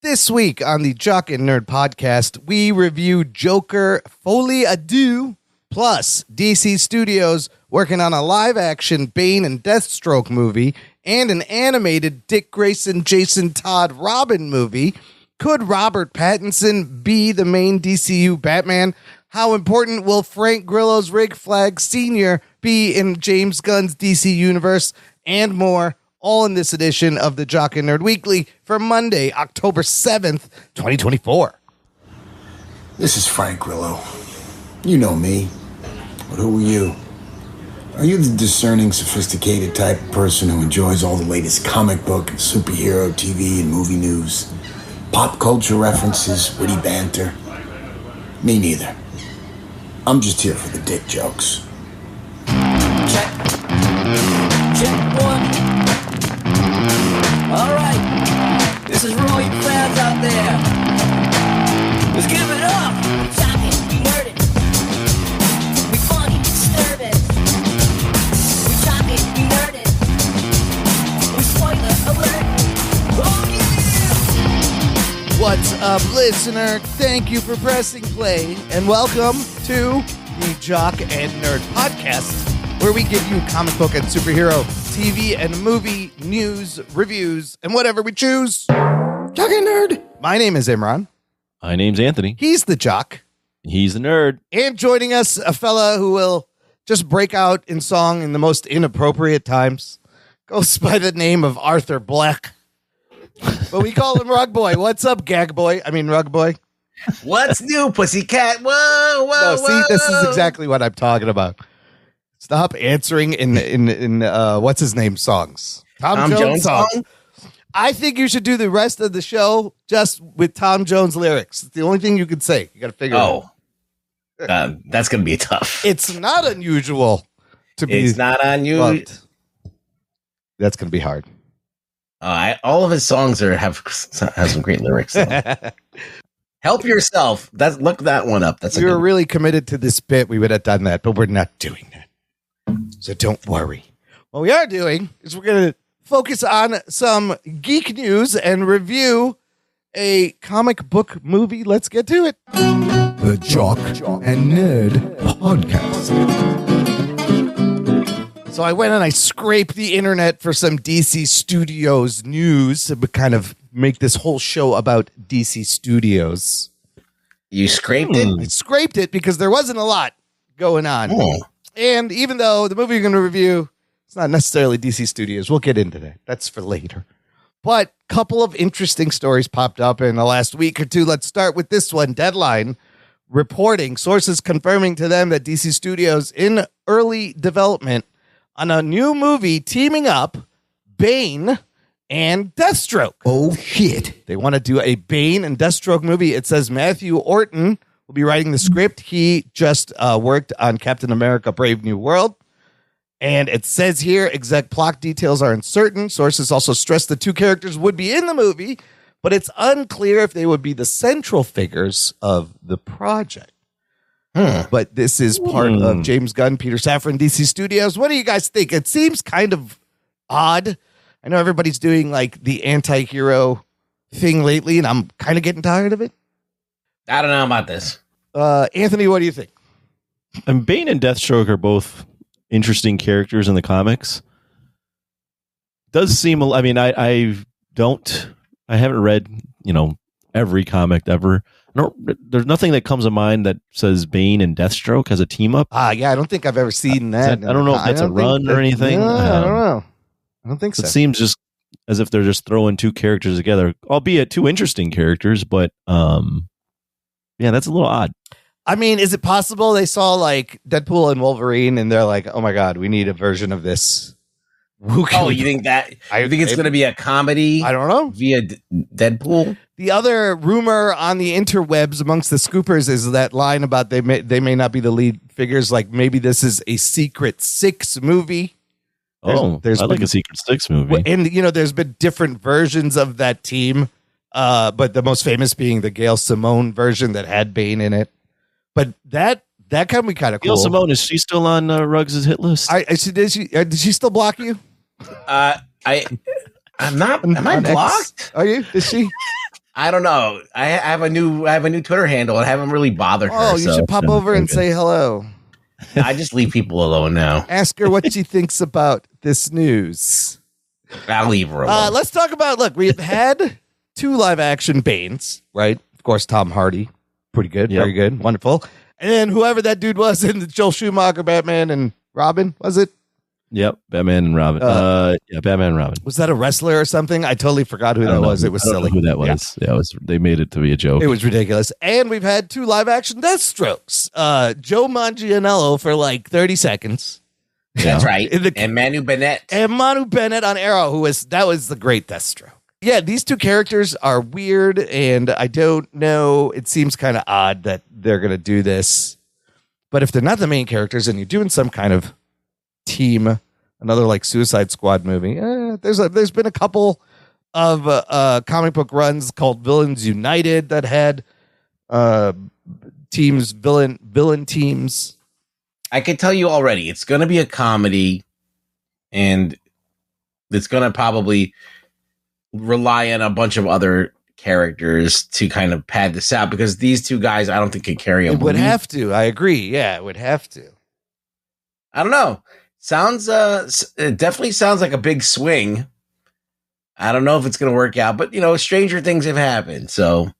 This week on the Jock and Nerd podcast, we review Joker, Folie, Deux, plus DC Studios working on a live-action Bane and Deathstroke movie and an animated Dick Grayson, Jason Todd Robin movie. Could Robert Pattinson be the main DCU Batman? How important will Frank Grillo's Rick Flag Sr. be in James Gunn's DC Universe? And more. All in this edition of the Jock and Nerd Weekly for Monday, October 7th, 2024. This is Frank Grillo. You know me. But who are you? Are you the discerning, sophisticated type of person who enjoys all the latest comic book and superhero TV and movie news? Pop culture references, witty banter? Me neither. I'm just here for the dick jokes. Check. Check one. All right, this is for all you fans out there. Let's give it up. We talking, we nerding, we funny, we disturbing. We talking, we nerding, we spoiler alert. Oh yeah! What's up, listener? Thank you for pressing play, and welcome to the Jock and Nerd podcast, where we give you comic book and superhero TV and movie news, reviews, and whatever we choose. Jock and Nerd. My name is Imran. My name's Anthony. He's the Jock. He's the nerd. And joining us, a fella who will just break out in song in the most inappropriate times. Goes by the name of Arthur Black. But we call him Rug Boy. What's up, Gag Boy? I mean, Rug Boy. What's new, pussycat? Whoa, whoa, No, see, this is exactly what I'm talking about. Stop answering in what's his name songs. Tom Jones song. I think you should do the rest of the show just with Tom Jones lyrics. It's the only thing you can say. You got to figure it out. That's going to be tough. It's not unusual to be. It's not unusual. That's going to be hard. All of his songs have some great lyrics. Help yourself. Look that one up. If we were really committed to this bit, we would have done that, but we're not doing that. So don't worry. What we are doing is we're going to focus on some geek news and review a comic book movie. Let's get to it. The Jock and Nerd podcast. So I went and I scraped the internet for some DC Studios news to kind of make this whole show about DC Studios. You scraped it? I scraped it because there wasn't a lot going on. Oh. And even though the movie you're going to review, it's not necessarily DC Studios. We'll get into that. That's for later. But a couple of interesting stories popped up in the last week or two. Let's start with this one. Deadline reporting, sources confirming to them that DC Studios in early development on a new movie teaming up Bane and Deathstroke. Oh, shit. They want to do a Bane and Deathstroke movie. It says Matthew Orton will be writing the script. He just worked on Captain America Brave New World. And it says here, exact plot details are uncertain. Sources also stress the two characters would be in the movie, but it's unclear if they would be the central figures of the project. But this is part of James Gunn, Peter Safran, DC Studios. What do you guys think? It seems kind of odd. I know everybody's doing like the anti-hero thing lately, and I'm kind of getting tired of it. I don't know about this. Anthony, what do you think? And Bane and Deathstroke are both interesting characters in the comics. Does seem, I mean, I haven't read, every comic ever. There's nothing that comes to mind that says Bane and Deathstroke as a team up. Yeah, I don't think I've ever seen that. I don't know if that's a run or anything. No, I don't know. I don't think so. It seems just as if they're just throwing two characters together, albeit two interesting characters, but yeah, that's a little odd. I mean, is it possible they saw like Deadpool and Wolverine and they're like, oh my God, we need a version of this? Oh, you think that? I think it's going to be a comedy? I don't know. Via Deadpool? The other rumor on the interwebs amongst the scoopers is that line about they may not be the lead figures. Like maybe this is a Secret Six movie. There's like a Secret Six movie. And, there's been different versions of that team. But the most famous being the Gail Simone version that had Bane in it. But that can be kind of cool. Gail Simone, is she still on Ruggs' hit list? Did she still block you? I'm not. Am I blocked? Are you? Is she? I don't know. I have a new Twitter handle and I haven't really bothered her. Oh, you should pop over and say hello. I just leave people alone now. Ask her what she thinks about this news. I'll leave her alone. Let's talk about, look, we've had 2 live action Banes, right? Of course, Tom Hardy. Pretty good. Yep. Very good. Wonderful. And then whoever that dude was in the Joel Schumacher Batman and Robin, was it? Yep, Batman and Robin. Batman and Robin. Was that a wrestler or something? I totally forgot who that was. It was I don't know silly. who that was? Yeah, they made it to be a joke. It was ridiculous. And we've had 2 live action Deathstrokes. Joe Manganiello for like 30 seconds. That's right. And Manu Bennett. And Manu Bennett on Arrow, that was the great Deathstroke. Yeah, these 2 characters are weird, and I don't know. It seems kind of odd that they're going to do this. But if they're not the main characters and you're doing some kind of team, another like Suicide Squad movie, there's been a couple of comic book runs called Villains United that had villain teams. I can tell you already, it's going to be a comedy, and it's going to probably rely on a bunch of other characters to kind of pad this out, because these 2 guys, I don't think can carry a movie. It would have to. I agree. Yeah, it would have to. I don't know. It definitely sounds like a big swing. I don't know if it's going to work out, but stranger things have happened. So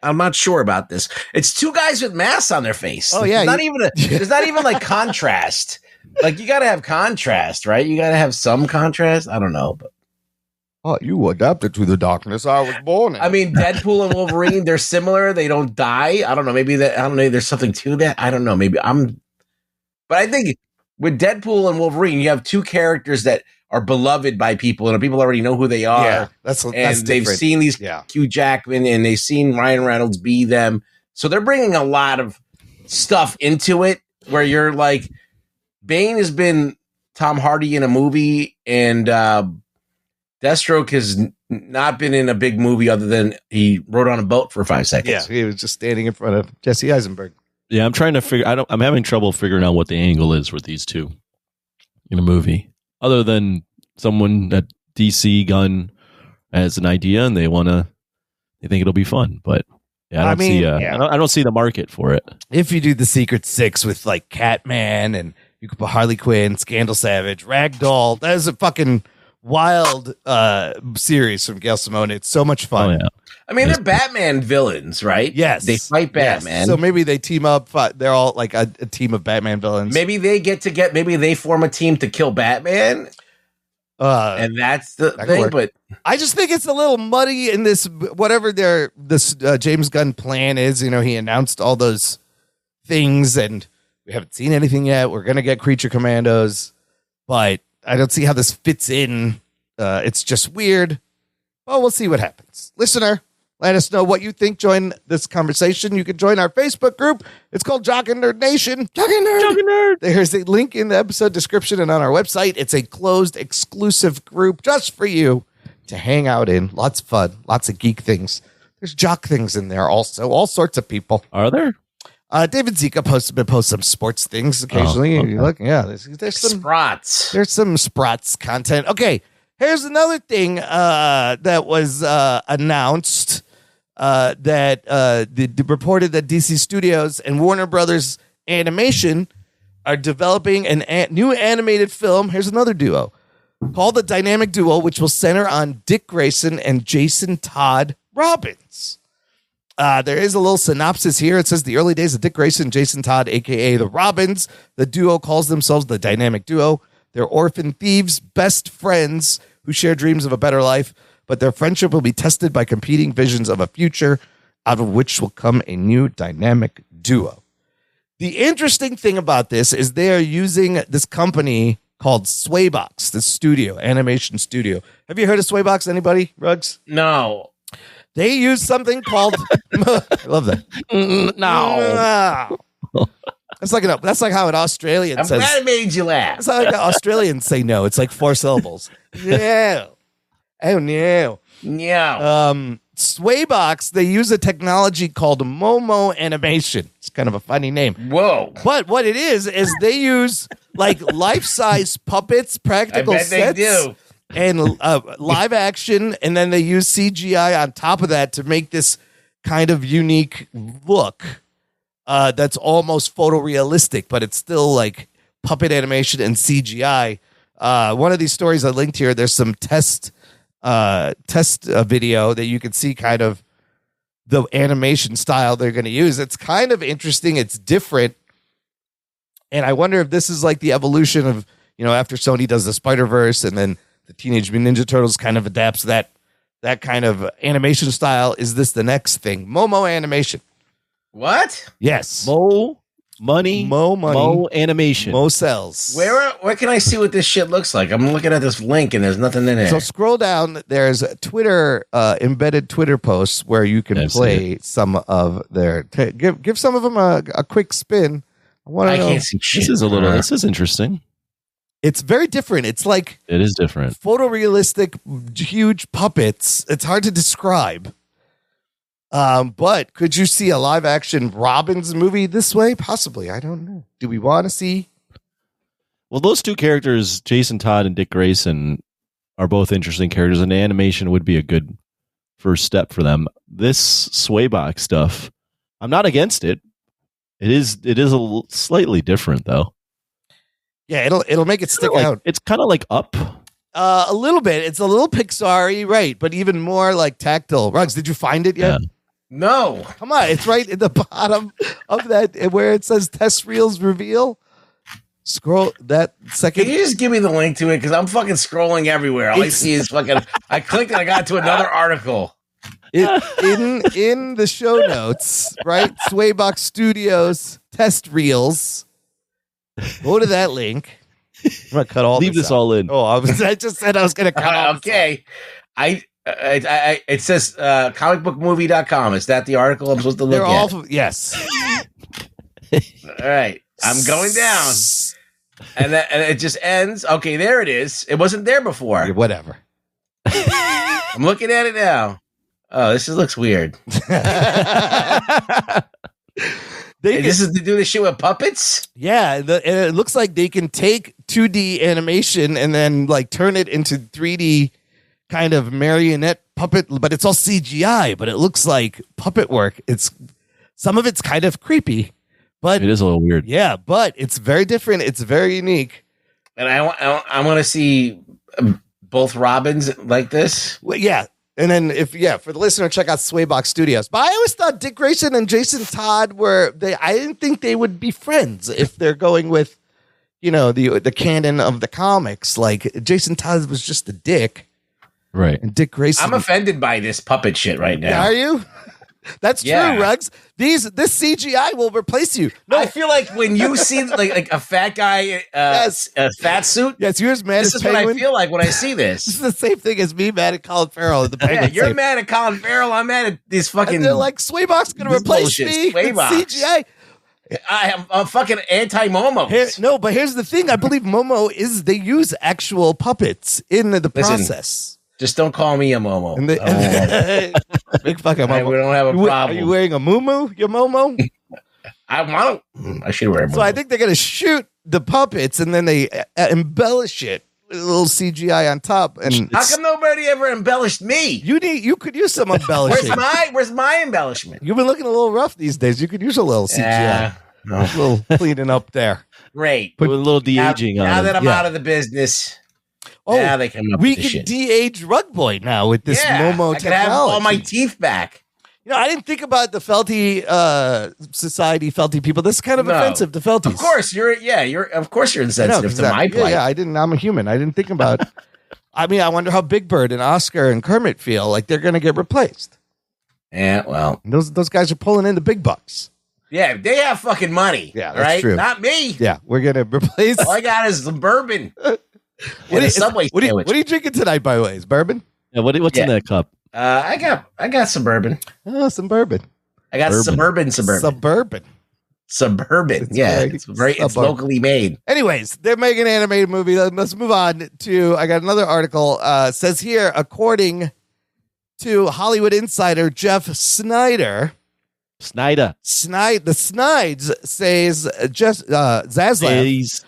I'm not sure about this. It's 2 guys with masks on their face. Oh yeah. There's not even like contrast. Like, you got to have contrast, right? You got to have some contrast. I don't know, but. Oh, you adapted to the darkness I was born in. I mean, Deadpool and Wolverine, they're similar. They don't die. I don't know. Maybe there's something to that. I don't know. But I think with Deadpool and Wolverine, you have 2 characters that are beloved by people, and people already know who they are. Yeah, that's they've different. seen these Hugh Jackman, and they've seen Ryan Reynolds be them. So they're bringing a lot of stuff into it where you're like, Bane has been Tom Hardy in a movie, and Deathstroke has not been in a big movie other than he rode on a boat for 5 seconds. Yeah, he was just standing in front of Jesse Eisenberg. Yeah, I'm trying to figure. I'm having trouble figuring out what the angle is with these 2 in a movie, other than someone at DC Gunn has an idea and they think it'll be fun. But yeah, I don't see the market for it. If you do the Secret Six with like Catman, and you could put Harley Quinn, Scandal Savage, Ragdoll, that is a fucking wild series from Gail Simone. It's so much fun. Oh, yeah. I mean, they're Batman villains, right? Yes. They fight Batman. Yes. So maybe they team up. They're all like a team of Batman villains. Maybe they form a team to kill Batman. And that's the thing. But I just think it's a little muddy in this, whatever this James Gunn plan is. He announced all those things and we haven't seen anything yet. We're going to get Creature Commandos, but I don't see how this fits in. It's just weird. Well, we'll see what happens. Listener, let us know what you think. Join this conversation. You can join our Facebook group. It's called Jock and Nerd Nation. Jock and Nerd. There's a link in the episode description and on our website. It's a closed, exclusive group just for you to hang out in. Lots of fun. Lots of geek things. There's jock things in there also. All sorts of people. Are there? David Zika posts some sports things occasionally. Okay. You look, there's some Sprots. There's some Sprots content. Okay, here's another thing that was announced that reported that DC Studios and Warner Brothers Animation are developing a new animated film. Here's another duo called The Dynamic Duo, which will center on Dick Grayson and Jason Todd Robbins. There is a little synopsis here. It says the early days of Dick Grayson and Jason Todd, a.k.a. the Robins. The duo calls themselves the Dynamic Duo. They're orphan thieves, best friends who share dreams of a better life, but their friendship will be tested by competing visions of a future out of which will come a new dynamic duo. The interesting thing about this is they are using this company called Swaybox, the studio, animation studio. Have you heard of Swaybox? Anybody, Ruggs? No. They use something called. I love that. No. That's like how an Australian I'm says. glad it made you laugh. That's how like Australians say no. It's like 4 syllables. No. Oh no. No. Swaybox, they use a technology called Momo animation. It's kind of a funny name. Whoa. But what it is they use like life-size puppets, practical I bet sets. they do. and live action, and then they use CGI on top of that to make this kind of unique look that's almost photorealistic, but it's still like puppet animation and CGI. One of these stories I linked here, there's some test video that you can see kind of the animation style they're going to use. It's kind of interesting. It's different. And I wonder if this is like the evolution of, after Sony does the Spider-Verse and then the Teenage Mutant Ninja Turtles kind of adapts that kind of animation style. Is this the next thing? Momo animation. What? Yes. Mo money. Mo animation. Mo cells. Where can I see what this shit looks like? I'm looking at this link and there's nothing in it. So scroll down. There's Twitter embedded Twitter posts where you can play some of their. Give some of them a quick spin. I can't see shit. This is interesting. It's very different. It's like it is different. Photorealistic, huge puppets. It's hard to describe. But could you see a live action Robin's movie this way? Possibly. I don't know. Do we want to see? Well, those two characters, Jason Todd and Dick Grayson, are both interesting characters, and animation would be a good first step for them. This Swaybox stuff, I'm not against it. It is slightly different though. Yeah, it'll make it stick out. It's kind of like Up. A little bit. It's a little Pixar-y, right? But even more like tactile. Rugs, did you find it yet? Yeah. No. Come on, it's right in the bottom of that where it says test reels reveal. Scroll that second. Can you just give me the link to it? Because I'm fucking scrolling everywhere. All I see is fucking. I clicked and I got to another article. In the show notes, right? Swaybox Studios test reels. Go to that link. I'm gonna cut all. Leave this all in. Oh, I just said I was gonna cut all. Okay, it says comicbookmovie.com. Is that the article I'm supposed to look at? Yes. All right, I'm going down, and it just ends. Okay, there it is. It wasn't there before. Whatever. I'm looking at it now. Oh, this looks weird. This is to do this shit with puppets? Yeah, and it looks like they can take 2D animation and then like turn it into 3D kind of marionette puppet, but it's all CGI, but it looks like puppet work. Some of it's kind of creepy, but it is a little weird. Yeah, but it's very different. It's very unique. And I want to see both Robins like this. Well, yeah. And then for the listener, check out Swaybox Studios. But I always thought Dick Grayson and Jason Todd I didn't think they would be friends if they're going with, the canon of the comics. Like Jason Todd was just a dick. Right. And Dick Grayson. I'm offended by this puppet shit right now. Are you? That's true, Ruggs. This CGI will replace you. No, I feel like when you see like a fat guy, a fat suit. Yes, you're as mad this as is Penguin. what I feel like when I see this. This is the same thing as me mad at Colin Farrell at the Penguin. You're mad at Colin Farrell. I'm mad at these fucking. And they're like, Swaybox going to replace me with CGI. I'm fucking anti-Momo. No, but here's the thing. I believe Momo they use actual puppets in the process. Just don't call me a Momo. Big fucking Momo. We don't have a problem. Are you wearing a muumuu? Your Momo? I should wear a Momo. So I think they're going to shoot the puppets and then they embellish it with a little CGI on top. And how come nobody ever embellished me? You could use some embellishing. Where's my embellishment? You've been looking a little rough these days. You could use a little CGI. A little cleaning up there. Great. Put a little de-aging on it. Now that I'm out of the business. Oh, they come up we with can shit. de-age Rug Boy now with this Momo I technology. can have all my teeth back. I didn't think about the Felty society, Felty people. This is kind of offensive to Felties. Of course, you're insensitive to my plight. Yeah, I'm a human. I didn't think about. I mean, I wonder how Big Bird and Oscar and Kermit feel like they're going to get replaced. Yeah, well, and those guys are pulling in the big bucks. Yeah, they have fucking money. Yeah, that's true. Not me. Yeah, we're going to replace. All I got is some bourbon. What are you drinking tonight, by the way? Is bourbon? Yeah, what's in that cup? I got some bourbon. Oh, some bourbon. I got suburban. It's locally made. Anyways, they're making an animated movie. Let's move on to, I got another article. Says here, according to Hollywood insider Jeff Snyder, Snyder. The Snides says Zaslav.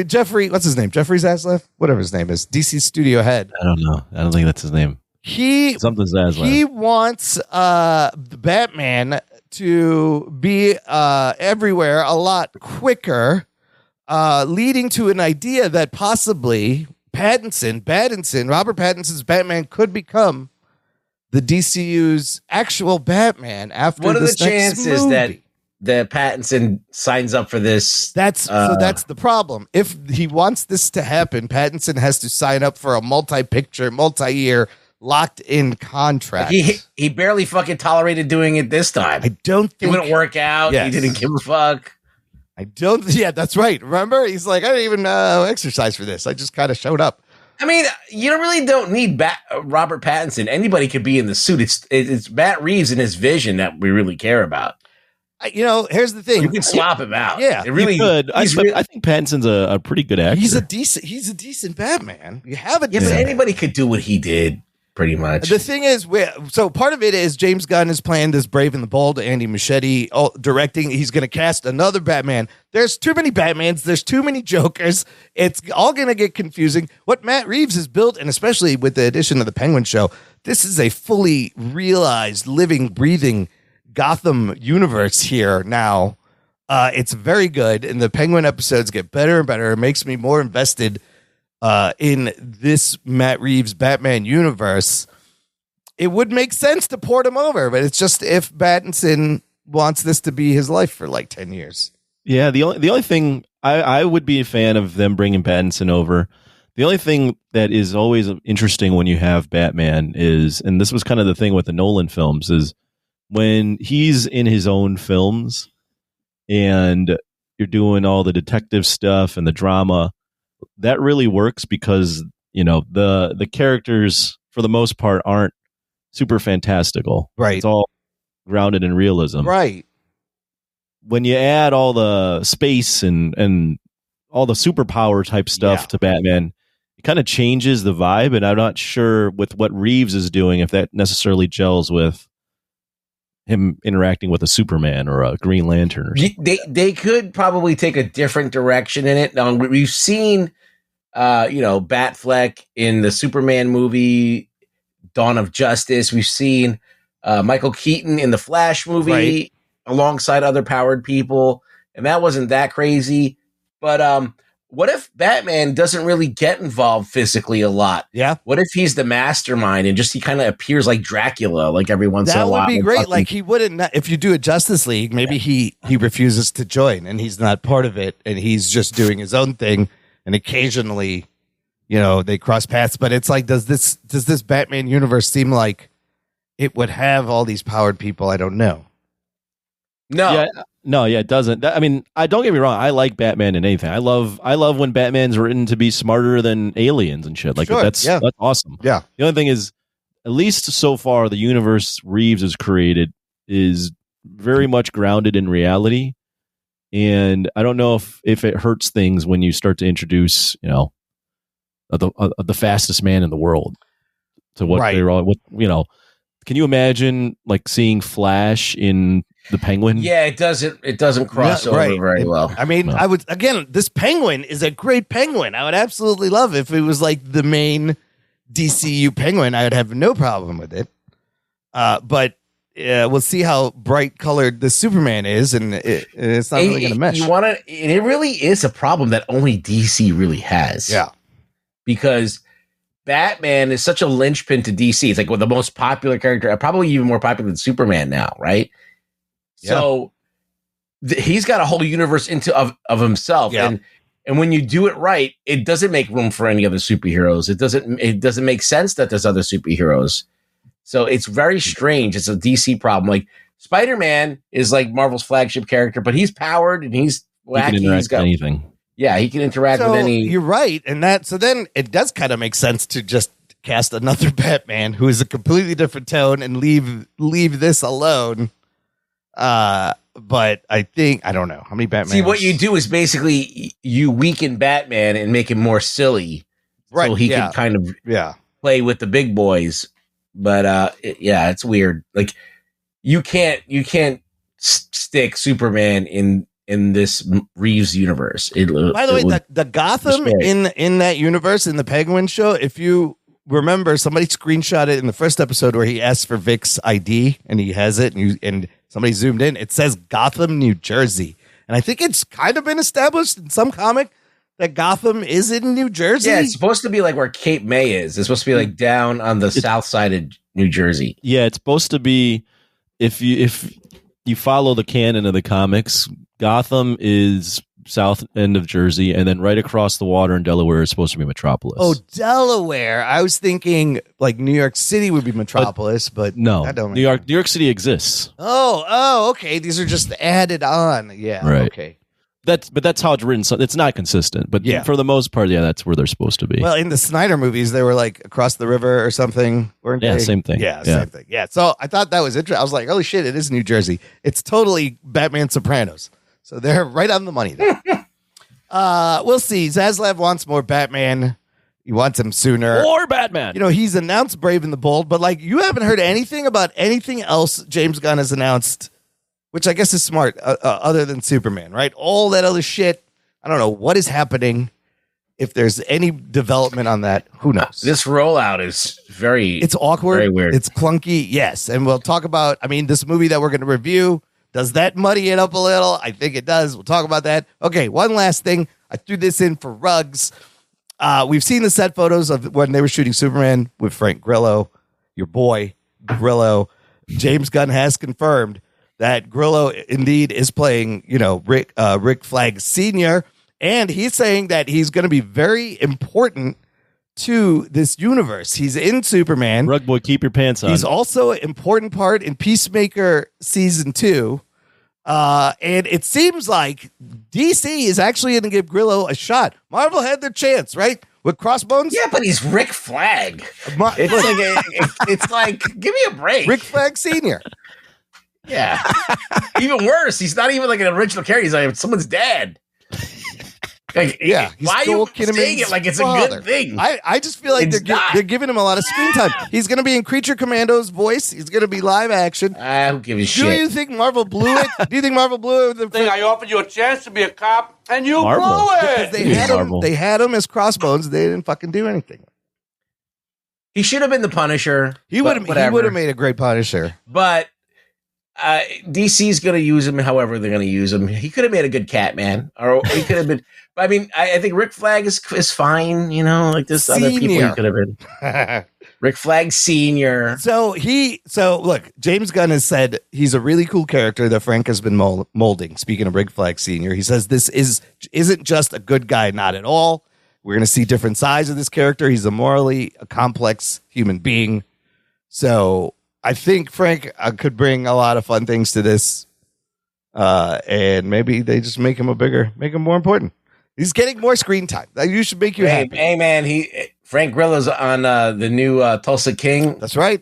Jeffrey, what's his name? Jeffrey Zaslav? Whatever his name is. DC studio head. I don't know. I don't think that's his name. Something Zaslav. He wants Batman to be everywhere a lot quicker, leading to an idea that possibly Robert Pattinson's Batman could become the DCU's actual Batman after what are this the chances that Pattinson signs up for this? That's the problem. If he wants this to happen, Pattinson has to sign up for a multi-year locked-in contract. He barely fucking tolerated doing it this time. I don't think he wouldn't work out. Yes. He didn't give a fuck. Yeah, that's right. Remember, he's like, I didn't even exercise for this. I just kind of showed up. I mean, you really don't need Robert Pattinson. Anybody could be in the suit. It's Matt Reeves and his vision that we really care about. Here's the thing. You can swap him out. Yeah, it really could. I think Pattinson's a pretty good actor. He's a decent Batman. You have it. Yeah, but anybody could do what he did. Pretty much. The thing is, so part of it is James Gunn has planned this Brave and the Bold, Andy Muschietti directing. He's going to cast another Batman. There's too many Batmans. There's too many Jokers. It's all going to get confusing. What Matt Reeves has built, and especially with the addition of the Penguin show, this is a fully realized, living, breathing Gotham universe here now. It's very good, and the Penguin episodes get better and better. It makes me more invested in this Matt Reeves Batman universe. It would make sense to port him over, but it's just if Pattinson wants this to be his life for like 10 years. Yeah, the only thing I would be a fan of them bringing Pattinson over. The only thing that is always interesting when you have Batman is, and this was kind of the thing with the Nolan films, is when he's in his own films and you're doing all the detective stuff and the drama, that really works because, the characters for the most part aren't super fantastical. Right. It's all grounded in realism. Right. When you add all the space and all the superpower type stuff to Batman, it kind of changes the vibe. And I'm not sure with what Reeves is doing, if that necessarily gels with him interacting with a Superman or a Green Lantern or something. They could probably take a different direction in it. Now, we've seen, Batfleck in the Superman movie, Dawn of Justice. We've seen Michael Keaton in the Flash movie alongside other powered people, and that wasn't that crazy. But what if Batman doesn't really get involved physically a lot? Yeah. What if he's the mastermind and just he kind of appears like Dracula, like every once in a while? That would be great. Like he wouldn't, if you do a Justice League, maybe he refuses to join and he's not part of it and he's just doing his own thing. And occasionally, they cross paths. But it's like, does this Batman universe seem like it would have all these powered people? I don't know. No, it doesn't. I mean, don't get me wrong. I like Batman in anything. I love when Batman's written to be smarter than aliens and shit. Like that's awesome. Yeah. The only thing is, at least so far, the universe Reeves has created is very much grounded in reality. And I don't know if it hurts things when you start to introduce, the fastest man in the world to what they're all. Can you imagine like seeing Flash in the Penguin? Yeah, it doesn't cross over very well. I mean, I would, again, this Penguin is a great Penguin. I would absolutely love if it was like the main DCU Penguin. I would have no problem with it. But we'll see how bright colored the Superman is, and it's not really going to mesh. It really is a problem that only DC really has. Yeah, because Batman is such a linchpin to DC. It's like the most popular character, probably even more popular than Superman now, right? Yeah. So he's got a whole universe of himself, and when you do it right, it doesn't make room for any other superheroes. It doesn't make sense that there's other superheroes. So it's very strange. It's a DC problem. Like Spider-Man is like Marvel's flagship character, but he's powered and he's wacky. He can interact with anything. Yeah, he can interact with any. You're right, and then it does kind of make sense to just cast another Batman who is a completely different tone and leave this alone. But I don't know how many Batman. See, what you do is basically you weaken Batman and make him more silly, right? So he can kind of play with the big boys. But it's weird. Like you can't stick Superman in this Reeves universe. By the way, the Gotham in that universe, in the Penguin show, if you remember, somebody screenshot it in the first episode where he asked for Vic's ID and he has it, and somebody zoomed in. It says Gotham, New Jersey. And I think it's kind of been established in some comic that Gotham is in New Jersey. Yeah, it's supposed to be like where Cape May is. It's supposed to be like down on the south side of New Jersey. Yeah, it's supposed to be, if you follow the canon of the comics, Gotham is south end of Jersey, and then right across the water in Delaware is supposed to be Metropolis. Oh, Delaware. I was thinking like New York City would be Metropolis, but no, that don't New York City exists. Oh, okay. These are just added on. Yeah, right. Okay. That's how it's written. So it's not consistent, but yeah, for the most part, yeah, that's where they're supposed to be. Well, in the Snyder movies, they were like across the river or something, weren't they? Same thing. Yeah, same thing. Yeah. So I thought that was interesting. I was like, holy shit, it is New Jersey. It's totally Batman Sopranos. So they're right on the money there. We'll see. Zaslav wants more Batman. He wants him sooner. More Batman. You know, he's announced Brave and the Bold, but like you haven't heard anything about anything else James Gunn has announced, which I guess is smart, other than Superman, right? All that other shit. I don't know what is happening. If there's any development on that, who knows? This rollout is it's awkward. Very weird. It's clunky. Yes. And we'll talk about, this movie that we're going to review. Does that muddy it up a little? I think it does. We'll talk about that. Okay, one last thing. I threw this in for Ruggs. We've seen the set photos of when they were shooting Superman with Frank Grillo, your boy, Grillo. James Gunn has confirmed that Grillo indeed is playing, Rick Flag Sr., and he's saying that he's going to be very important to this universe. He's in Superman. Rug boy, keep your pants on. He's also an important part in Peacemaker season 2. And it seems like DC is actually going to give Grillo a shot. Marvel had their chance, right? With Crossbones. Yeah, but he's Rick Flag. It's like, give me a break. Rick Flag Sr. Yeah. Even worse, he's not even like an original character. He's like someone's dad. Like, yeah, why are you saying it like it's a good thing? I just feel like they're giving him a lot of screen time. He's going to be in Creature Commando's voice. He's going to be live action. I don't give a shit. Do you think Marvel blew it? Do you think Marvel blew it? With the I offered you a chance to be a cop, and you Marvel. blew it. Because they had him as Crossbones. They didn't fucking do anything. He should have been the Punisher. He would have made a great Punisher. But DC's going to use him however they're going to use him. He could have made a good Catman, or he could have been. I mean, I think Rick Flag is fine. Like this other people he could have been. Rick Flag Sr. So look, James Gunn has said he's a really cool character that Frank has been molding. Speaking of Rick Flag Sr., he says this isn't just a good guy, not at all. We're going to see different sides of this character. He's a complex human being. So I think Frank could bring a lot of fun things to this. And maybe they just make him more important. He's getting more screen time. You should make you happy. Hey man, Frank Grillo's on the new Tulsa King. That's right.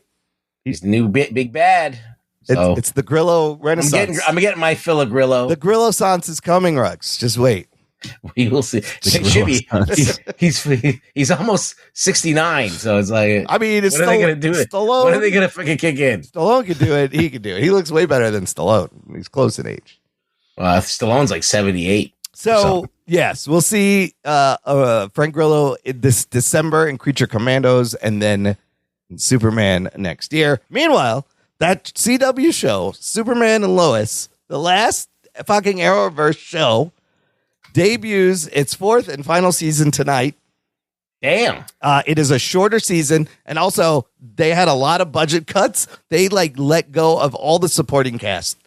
He's the new big bad. So it's the Grillo Renaissance. I'm getting my fill of Grillo. The Grillo Sans is coming, Ruggs. Just wait. We will see. It should be. He's almost 69, so it's like. I mean, what are they going to do? Stallone, when are they going to freaking kick in? Stallone can do it. He can do it. He looks way better than Stallone. He's close in age. Stallone's like 78. So yes, we'll see Frank Grillo this December in Creature Commandos, and then in Superman next year. Meanwhile, that CW show, Superman and Lois, the last fucking Arrowverse show, debuts its 4th and final season tonight. Damn. It is a shorter season, and also they had a lot of budget cuts. They let go of all the supporting cast.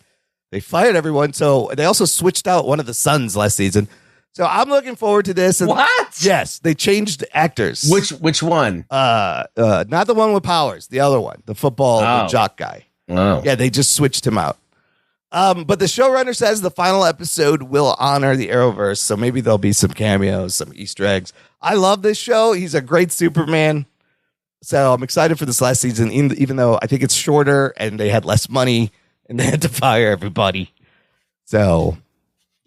They fired everyone, so they also switched out one of the sons last season. So I'm looking forward to this. And what? Yes, they changed actors. Which one? Not the one with powers. The other one, the football the Jock guy. Oh. Yeah, they just switched him out. But the showrunner says the final episode will honor the Arrowverse, so maybe there'll be some cameos, some Easter eggs. I love this show. He's a great Superman. So I'm excited for this last season, even though I think it's shorter and they had less money and they had to fire everybody. So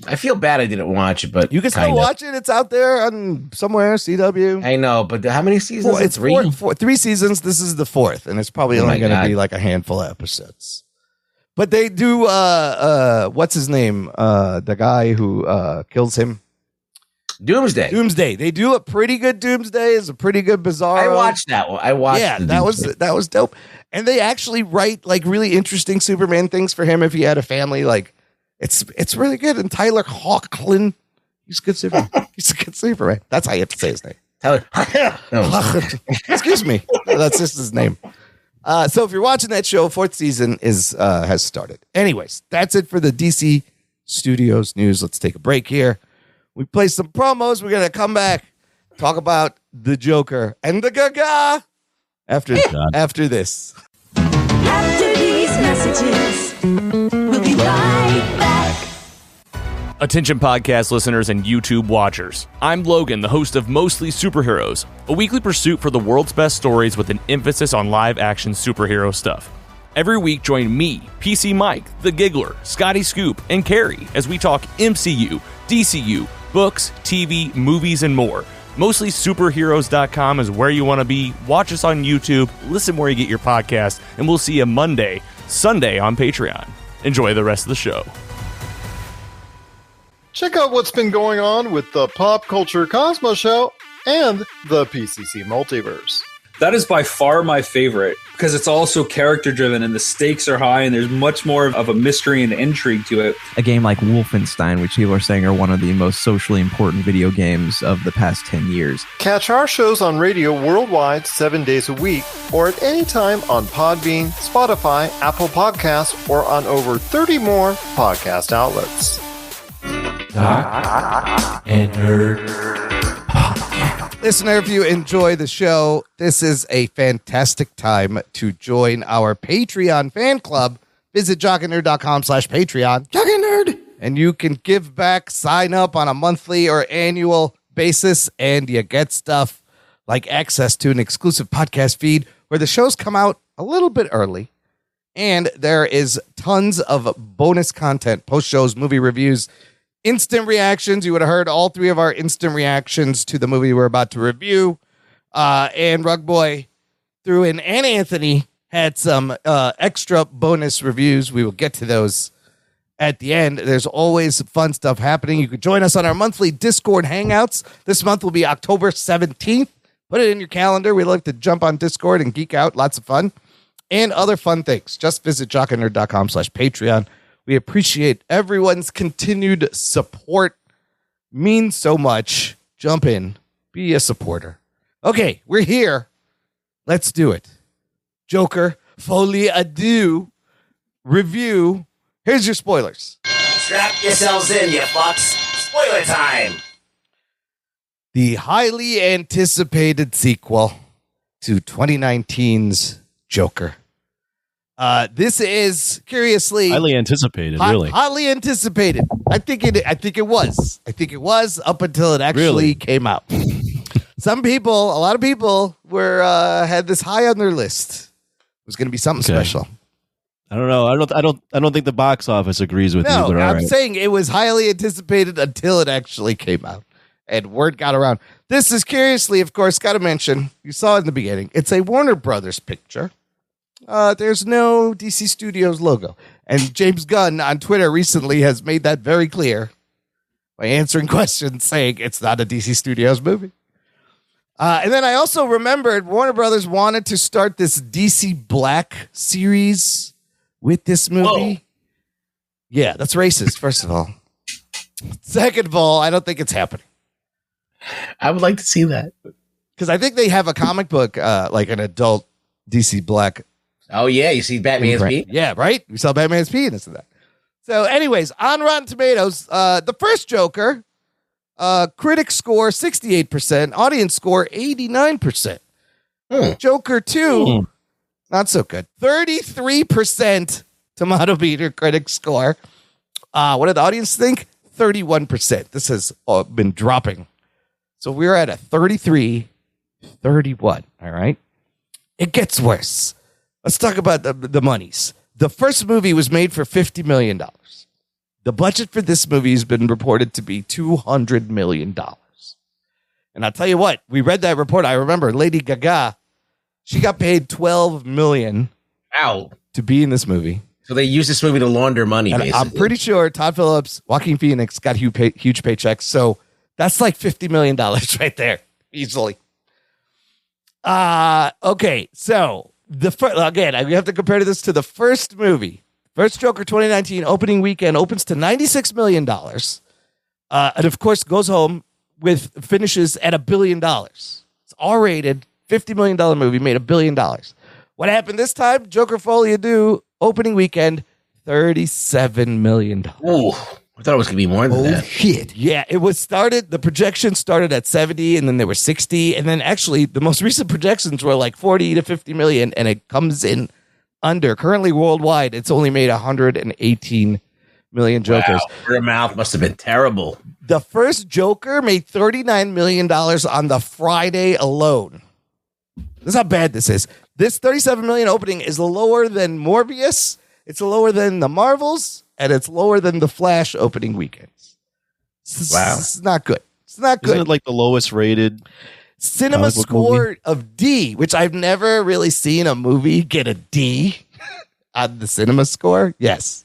I feel bad I didn't watch it, but you can still watch it. It's out there on somewhere, CW. I know, but how many seasons? It's 3 seasons. This is the 4th, and it's probably only going to be like a handful of episodes. But they do, what's his name? The guy who kills him. Doomsday. They do a pretty good Doomsday. It's a pretty good Bizarro. I watched that one. That was dope. And they actually write like really interesting Superman things for him if he had a family. Like it's really good. And Tyler Hoechlin, he's a good Superman. He's a good Superman. That's how you have to say his name. Tyler. Excuse me. That's just his name. So if you're watching that show, 4th season has started. Anyways, that's it for the DC Studios news. Let's take a break here. We play some promos. We're going to come back, talk about the Joker and the Gaga after this. After these messages, we'll be right back. Attention podcast listeners and YouTube watchers. I'm Logan, the host of Mostly Superheroes, a weekly pursuit for the world's best stories with an emphasis on live-action superhero stuff. Every week, join me, PC Mike, The Giggler, Scotty Scoop, and Carrie as we talk MCU, DCU, books, TV, movies, and more. MostlySuperheroes.com is where you want to be. Watch us on YouTube, listen where you get your podcast, and we'll see you Sunday on Patreon. Enjoy the rest of the show. Check out what's been going on with the Pop Culture Cosmos Show and the PCC Multiverse. That is by far my favorite because it's also character driven and the stakes are high and there's much more of a mystery and intrigue to it. A game like Wolfenstein, which people are saying are one of the most socially important video games of the past 10 years. Catch our shows on radio worldwide 7 days a week or at any time on Podbean, Spotify, Apple Podcasts, or on over 30 more podcast outlets. Doc and Nerd. Listener, if you enjoy the show, this is a fantastic time to join our Patreon fan club. Visit jockandnerd.com/Patreon. Jock and Nerd. And you can give back, sign up on a monthly or annual basis, and you get stuff like access to an exclusive podcast feed where the shows come out a little bit early. And there is tons of bonus content, post-shows, movie reviews, instant reactions. You would have heard all 3 of our instant reactions to the movie we're about to review. And Rug Boy threw in, and Anthony had some extra bonus reviews. We will get to those at the end. There's always fun stuff happening. You can join us on our monthly Discord hangouts. This month will be October 17th. Put it in your calendar. We like to jump on Discord and geek out. Lots of fun. And other fun things. Just visit jockandnerd.com/Patreon. We appreciate everyone's continued support. Means so much. Jump in. Be a supporter. Okay, we're here. Let's do it. Joker, Folie, Deux, review. Here's your spoilers. Strap yourselves in, you fucks. Spoiler time. The highly anticipated sequel to 2019's Joker. This is curiously highly anticipated. Really, highly anticipated. I think it was up until it actually came out. A lot of people were had this high on their list. It was going to be something special. I don't know. I don't think the box office agrees with you. But I'm saying it was highly anticipated until it actually came out and word got around. This is curiously, of course, got to mention. You saw it in the beginning. It's a Warner Brothers picture. There's no DC Studios logo. And James Gunn on Twitter recently has made that very clear by answering questions saying it's not a DC Studios movie. And then I also remembered Warner Brothers wanted to start this DC Black series with this movie. Whoa. Yeah, that's racist, first of all. Second of all, I don't think it's happening. I would like to see that. Because I think they have a comic book, like an adult DC Black. Oh, yeah. You see Batman SP? Yeah, right? We saw Batman SP and this and that. So anyways, on Rotten Tomatoes, the first Joker, critic score 68%, audience score 89%. Joker 2, not so good. 33% tomato meter critic score. What did the audience think? 31%. This has been dropping. So we're at a 33, 31. All right. It gets worse. Let's talk about the monies. The first movie was made for $50 million. The budget for this movie has been reported to be $200 million. And I'll tell you what, we read that report. I remember Lady Gaga, she got paid $12 million to be in this movie. So they use this movie to launder money, And basically. I'm pretty sure Todd Phillips, Joaquin Phoenix got huge paychecks. So that's like $50 million right there, easily. Okay, so again, I have to compare this to the first movie. First Joker 2019 opening weekend opens to $96 million. And of course goes home finishes at $1 billion. It's R-rated, $50 million movie, made $1 billion. What happened this time? Joker Folie Deux opening weekend, $37 million. Ooh, I thought it was going to be more than that. Shit. Yeah, the projection started at 70 and then there were 60. And then actually the most recent projections were like 40 to 50 million and it comes in under. Currently worldwide, it's only made 118 million Jokers. Wow, word of mouth must have been terrible. The first Joker made $39 million on the Friday alone. This is how bad this is. This 37 million opening is lower than Morbius. It's lower than the Marvels, and it's lower than the Flash opening weekends. Wow. It's not good. It's not good. Isn't it like the lowest rated cinema score of D, which I've never really seen a movie get a D on the cinema score? Yes.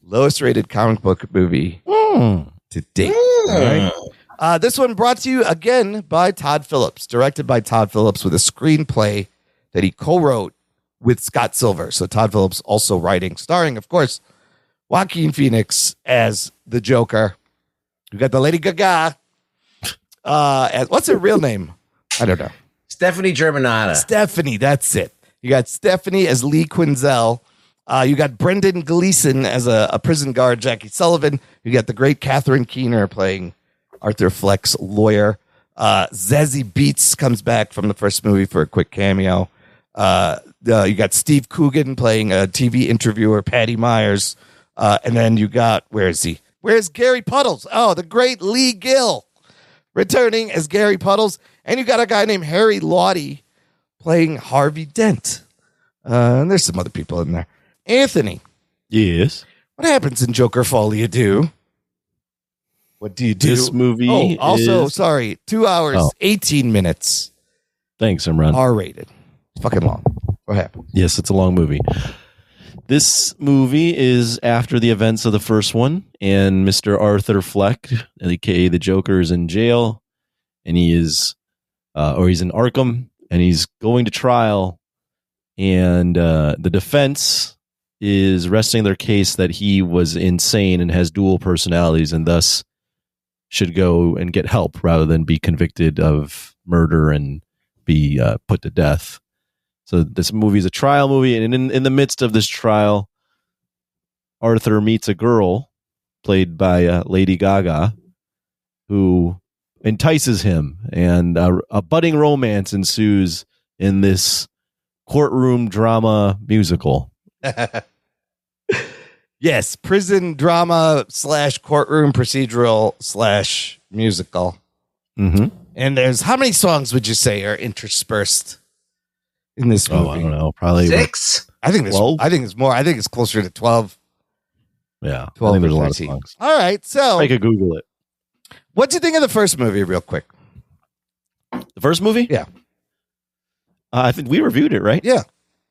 Lowest rated comic book movie to date. All right. This one brought to you again by Todd Phillips, directed by Todd Phillips with a screenplay that he co-wrote with Scott Silver. So Todd Phillips also writing, starring, of course, Joaquin Phoenix as the Joker. You got the Lady Gaga. What's her real name? I don't know. Stephanie Germanotta. Stephanie, that's it. You got Stephanie as Lee Quinzel. You got Brendan Gleeson as a prison guard, Jackie Sullivan. You got the great Catherine Keener playing Arthur Fleck's lawyer. Zazie Beetz comes back from the first movie for a quick cameo. You got Steve Coogan playing a TV interviewer, Patty Myers. And then you got, where is he? Where's Gary Puddles? Oh, the great Lee Gill returning as Gary Puddles. And you got a guy named Harry Lottie playing Harvey Dent. And there's some other people in there. Anthony. Yes. What happens in Joker Folie Deux? What do you do? This movie also, sorry, 2 hours, 18 minutes. Thanks, Imran. R-rated. It's fucking long. What happened? Yes, it's a long movie. This movie is after the events of the first one, and Mr. Arthur Fleck, aka the Joker, is in jail, and he's in Arkham, and he's going to trial, and the defense is resting their case that he was insane and has dual personalities, and thus should go and get help rather than be convicted of murder and be put to death. So this movie is a trial movie, and in the midst of this trial, Arthur meets a girl played by Lady Gaga, who entices him, and a budding romance ensues in this courtroom drama musical. Yes, prison drama / courtroom procedural / musical. Mm-hmm. And there's, how many songs would you say are interspersed in this movie? Oh, I don't know. Probably 6? I think there's 12? I think it's more. I think it's closer to 12. Yeah. 12 I think there's a or lot of 13. songs. All right. So I could Google it. What'd you think of the first movie real quick? The first movie? Yeah. I think we reviewed it, right? Yeah.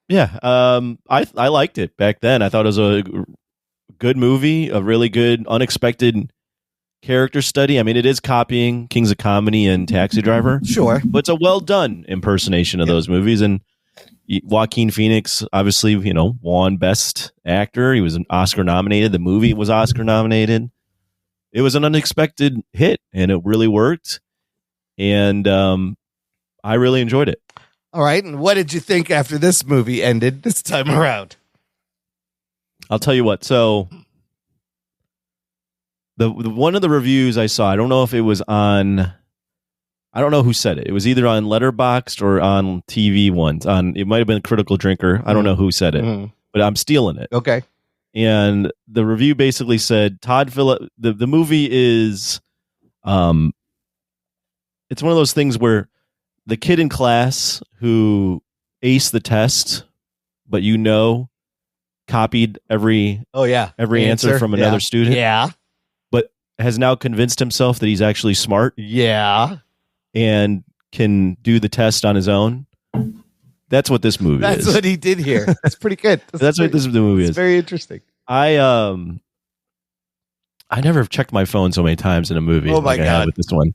Yeah. I liked it back then. I thought it was a good movie, a really good, unexpected character study. I mean, it is copying Kings of Comedy and Taxi Driver. Sure. But it's a well done impersonation of those movies. And Joaquin Phoenix, obviously, won Best Actor. He was an Oscar nominated. The movie was Oscar nominated. It was an unexpected hit, and it really worked. And I really enjoyed it. All right. And what did you think after this movie ended this time around? I'll tell you what. So the one of the reviews I saw, I don't know if it was on, I don't know who said it. It was either on Letterboxd or on TV once. It might have been Critical Drinker. I don't know who said it, but I'm stealing it. Okay. And the review basically said Todd Phillips. The movie is, it's one of those things where the kid in class who aced the test, but copied every answer from another student. Yeah. But has now convinced himself that he's actually smart. Yeah. And can do the test on his own. That's what this movie That's is. what he did here. It's pretty good. That's what this movie is. It's very interesting. I never checked my phone so many times in a movie. Oh my like I had God. with this one.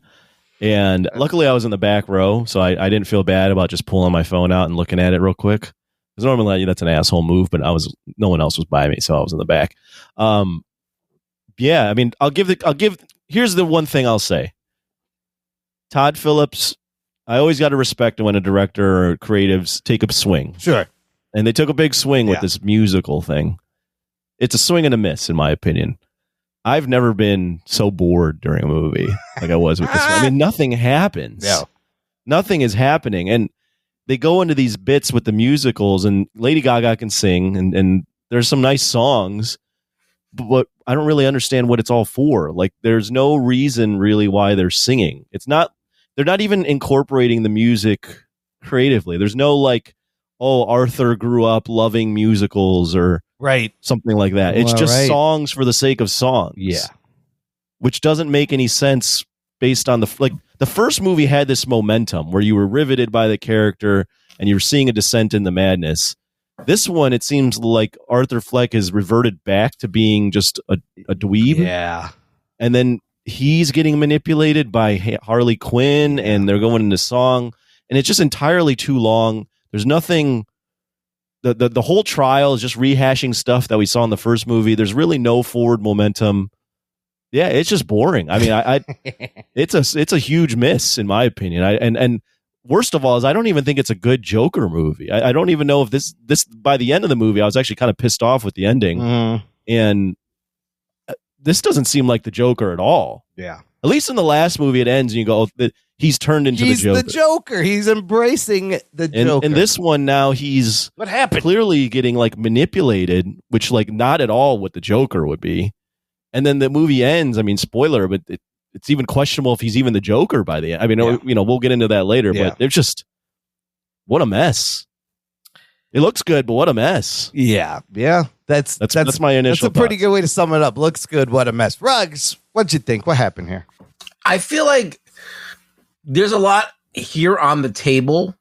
And luckily I was in the back row, so I didn't feel bad about just pulling my phone out and looking at it real quick. Because normally that's an asshole move, but no one else was by me, so I was in the back. Yeah, I mean, here's the one thing I'll say. Todd Phillips, I always got to respect when a director or creatives take a swing. Sure. And they took a big swing with this musical thing. It's a swing and a miss, in my opinion. I've never been so bored during a movie like I was with this one. I mean, nothing happens. Yeah. Nothing is happening. And they go into these bits with the musicals, and Lady Gaga can sing, and there's some nice songs, but I don't really understand what it's all for. Like, there's no reason really why they're singing. They're not even incorporating the music creatively. There's no like, oh, Arthur grew up loving musicals or something like that. It's just songs for the sake of songs. Yeah. Which doesn't make any sense based on the first movie had this momentum where you were riveted by the character and you were seeing a descent in the madness. This one, it seems like Arthur Fleck has reverted back to being just a dweeb. Yeah. And then he's getting manipulated by Harley Quinn, and they're going into song, and it's just entirely too long. There's nothing. The whole trial is just rehashing stuff that we saw in the first movie. There's really no forward momentum. Yeah, it's just boring. I mean, it's a huge miss in my opinion. And worst of all is I don't even think it's a good Joker movie. I don't even know if this by the end of the movie I was actually kind of pissed off with the ending, and this doesn't seem like the Joker at all. Yeah. At least in the last movie, it ends and you go, oh, he's turned into the Joker. He's the Joker. He's embracing the Joker. And this one now, he's what happened? Clearly getting like manipulated, which like not at all what the Joker would be. And then the movie ends. I mean, spoiler, but it's even questionable if he's even the Joker by the end. I mean, we'll get into that later, but they're just, what a mess. It looks good, but what a mess. Yeah. Yeah. That's my initial That's a pretty good way to sum it up. Looks good. What a mess. Ruggs, what'd you think? What happened here? I feel like there's a lot here on the table,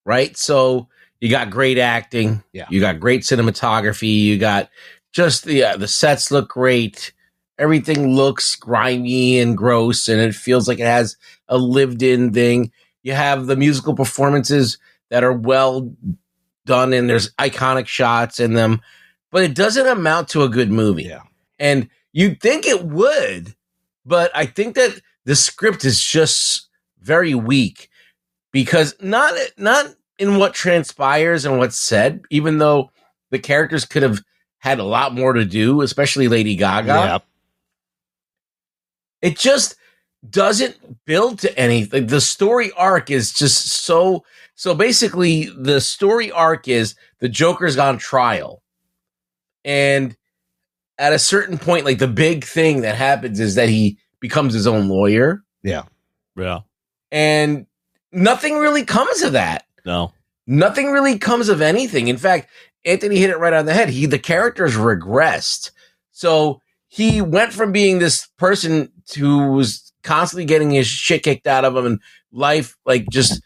right? So you got great acting. Yeah. You got great cinematography. You got just the sets look great. Everything looks grimy and gross, and it feels like it has a lived-in thing. You have the musical performances that are well done, and there's iconic shots in them, but it doesn't amount to a good movie. Yeah. And you'd think it would, but I think that the script is just very weak because not in what transpires and what's said, even though the characters could have had a lot more to do, especially Lady Gaga. Yeah. It just doesn't build to anything. The story arc is just so basically the story arc is the Joker's on trial. And at a certain point, like the big thing that happens is that he becomes his own lawyer. Yeah. Yeah. And nothing really comes of that. No. Nothing really comes of anything. In fact, Anthony hit it right on the head. The character's regressed. So he went from being this person who was constantly getting his shit kicked out of him and life, like just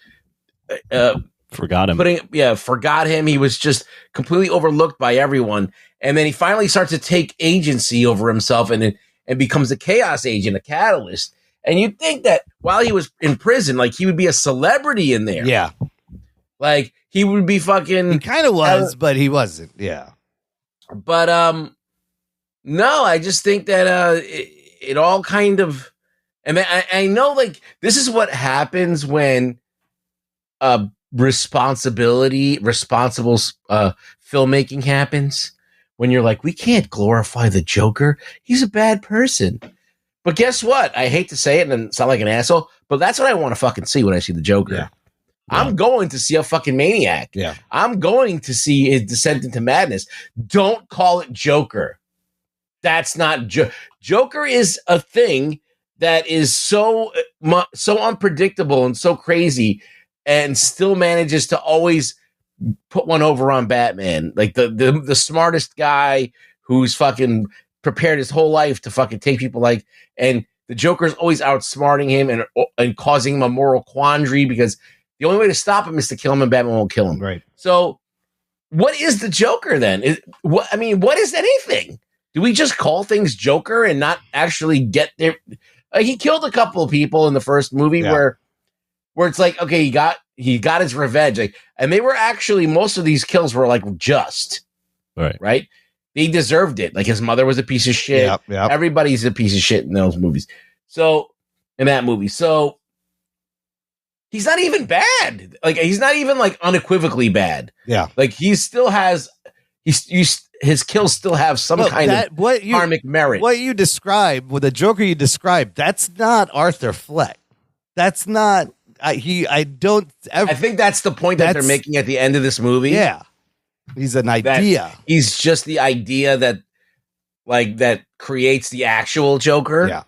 forgot him. Forgot him. He was just completely overlooked by everyone. And then he finally starts to take agency over himself and becomes a chaos agent, a catalyst. And you'd think that while he was in prison, like he would be a celebrity in there. Yeah. Like he would be fucking. He kind of was, but he wasn't. Yeah. But no, I just think that it all kind of. I mean, I know like this is what happens when responsible filmmaking happens. When you're like, we can't glorify the Joker. He's a bad person. But guess what? I hate to say it and sound like an asshole, but that's what I want to fucking see when I see the Joker. Yeah. I'm going to see a fucking maniac. Yeah. I'm going to see his descent into madness. Don't call it Joker. That's not Joker is a thing that is so unpredictable and so crazy and still manages to always put one over on Batman. Like the smartest guy who's fucking prepared his whole life to fucking take people like, and the Joker's always outsmarting him and causing him a moral quandary because The only way to stop him is to kill him, and Batman won't kill him. Right. So, what is the Joker then? What is anything? Do we just call things Joker and not actually get there? He killed a couple of people in the first movie where it's like, okay, he got his revenge, like, and they were actually, most of these kills were like just right. They deserved it. Like, his mother was a piece of shit. Yep. Everybody's a piece of shit in those movies. So in that movie, so he's not even bad. Like, he's not even like unequivocally bad. Yeah. Like, he still has his kills still have some kind of karmic merit. What you describe, with the Joker you described, that's not Arthur Fleck. That's not. I think that's the point that they're making at the end of this movie. Yeah, he's an idea. He's just the idea that creates the actual Joker. Yeah.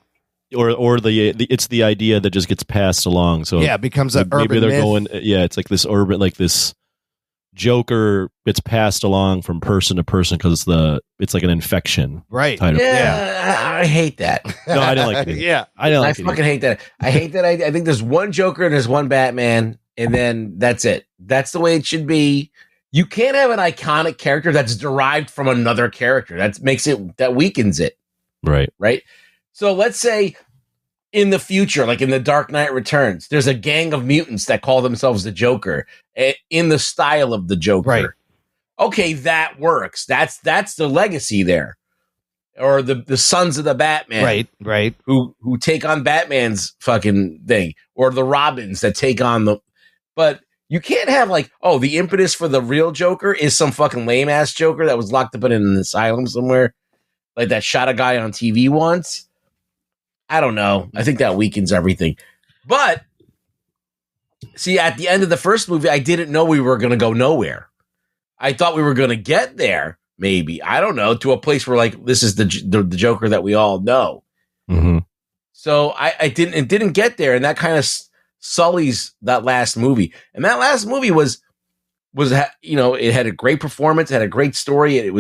Or it's the idea that just gets passed along. So it becomes an urban maybe they're myth. going. Yeah, it's like this urban, like this Joker gets passed along from person to person because it's like an infection, right? I hate that. No, I didn't like it. Yeah, I fucking hate that. I hate that. I think there's one Joker and there's one Batman, and then that's it. That's the way it should be. You can't have an iconic character that's derived from another character. That weakens it. Right. So let's say in the future, like in The Dark Knight Returns, there's a gang of mutants that call themselves the Joker in the style of the Joker. Right. Okay, that works. That's the legacy there. Or the sons of the Batman. Right. Who take on Batman's fucking thing. Or the Robins that take on but you can't have like, oh, the impetus for the real Joker is some fucking lame ass Joker that was locked up in an asylum somewhere, like that shot a guy on TV once. I don't know. I think that weakens everything. But see, at the end of the first movie, I didn't know we were going to go nowhere. I thought we were going to get there, maybe. I don't know, to a place where like this is the Joker that we all know. Mm-hmm. So it didn't get there, and that kind of sullies that last movie. And that last movie was it had a great performance, it had a great story.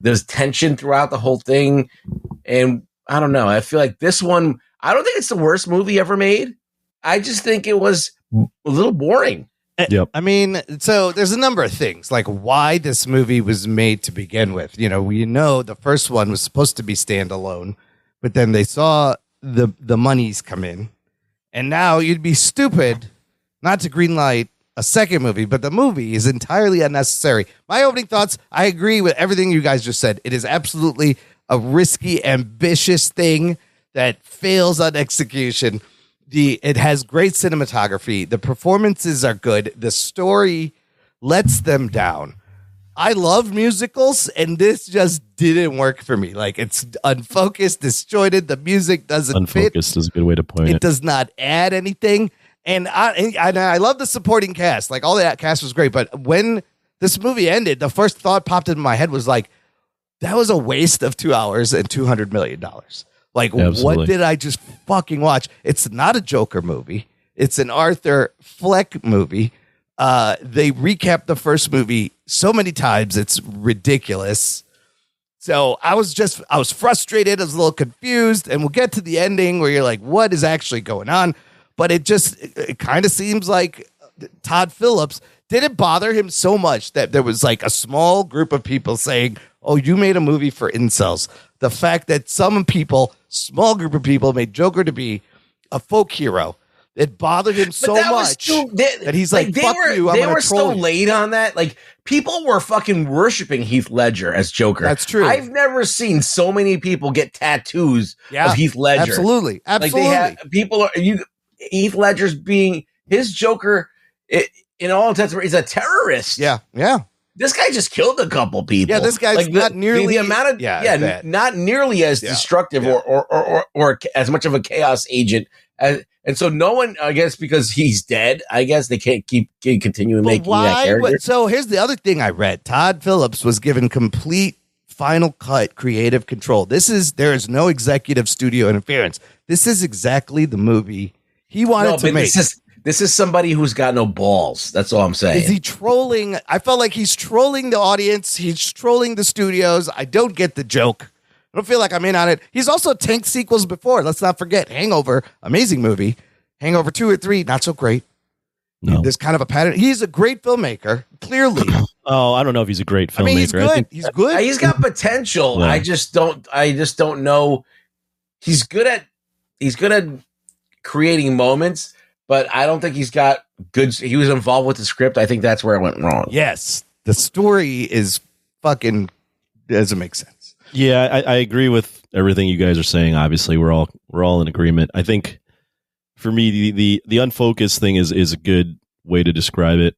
There's tension throughout the whole thing, and I don't know. I feel like this one, I don't think it's the worst movie ever made. I just think it was a little boring. Yep. I mean, so there's a number of things, like why this movie was made to begin with. We know the first one was supposed to be standalone, but then they saw the monies come in, and now you'd be stupid not to greenlight a second movie, but the movie is entirely unnecessary. My opening thoughts, I agree with everything you guys just said. It is absolutely a risky, ambitious thing that fails on execution. It has great cinematography. The performances are good. The story lets them down. I love musicals, and this just didn't work for me. Like, it's unfocused, disjointed. The music doesn't fit. Unfocused is a good way to point it. It does not add anything. And I love the supporting cast. Like, all that cast was great. But when this movie ended, the first thought popped into my head was like, that was a waste of 2 hours and $200 million. Like, Absolutely. What did I just fucking watch? It's not a Joker movie. It's an Arthur Fleck movie. They recapped the first movie so many times, it's ridiculous. So I was frustrated. I was a little confused. And we'll get to the ending where you're like, what is actually going on? But it kind of seems like Todd Phillips didn't bother him so much that there was like a small group of people saying, oh, you made a movie for incels. The fact that small group of people made Joker to be a folk hero. It bothered him so much that he's like, fuck you, I'm going to troll you. They were so late on that. Like, people were fucking worshiping Heath Ledger as Joker. That's true. I've never seen so many people get tattoos of Heath Ledger. Absolutely. Like, Heath Ledger's being his Joker, in all intents and purposes, is a terrorist. Yeah. This guy just killed a couple people. Yeah, this guy's like not nearly the amount of not nearly as destructive or as much of a chaos agent and so no one, I guess, because he's dead, I guess they can't continue making that character. So here's the other thing I read. Todd Phillips was given complete final cut creative control. There is no executive studio interference. This is exactly the movie he wanted to make. This is somebody who's got no balls. That's all I'm saying. Is he trolling? I felt like he's trolling the audience. He's trolling the studios. I don't get the joke. I don't feel like I'm in on it. He's also tanked sequels before. Let's not forget Hangover, amazing movie. Hangover 2 or 3, not so great. No. There's kind of a pattern. He's a great filmmaker, clearly. Oh, I don't know if he's a great filmmaker. I mean, he's good. He's good. He's got potential. Yeah. I just don't know. He's good at creating moments, but I don't think he's got good. He was involved with the script. I think that's where it went wrong. Yes, the story is fucking doesn't make sense. Yeah, I agree with everything you guys are saying. Obviously, we're all in agreement. I think for me, the unfocused thing is a good way to describe it.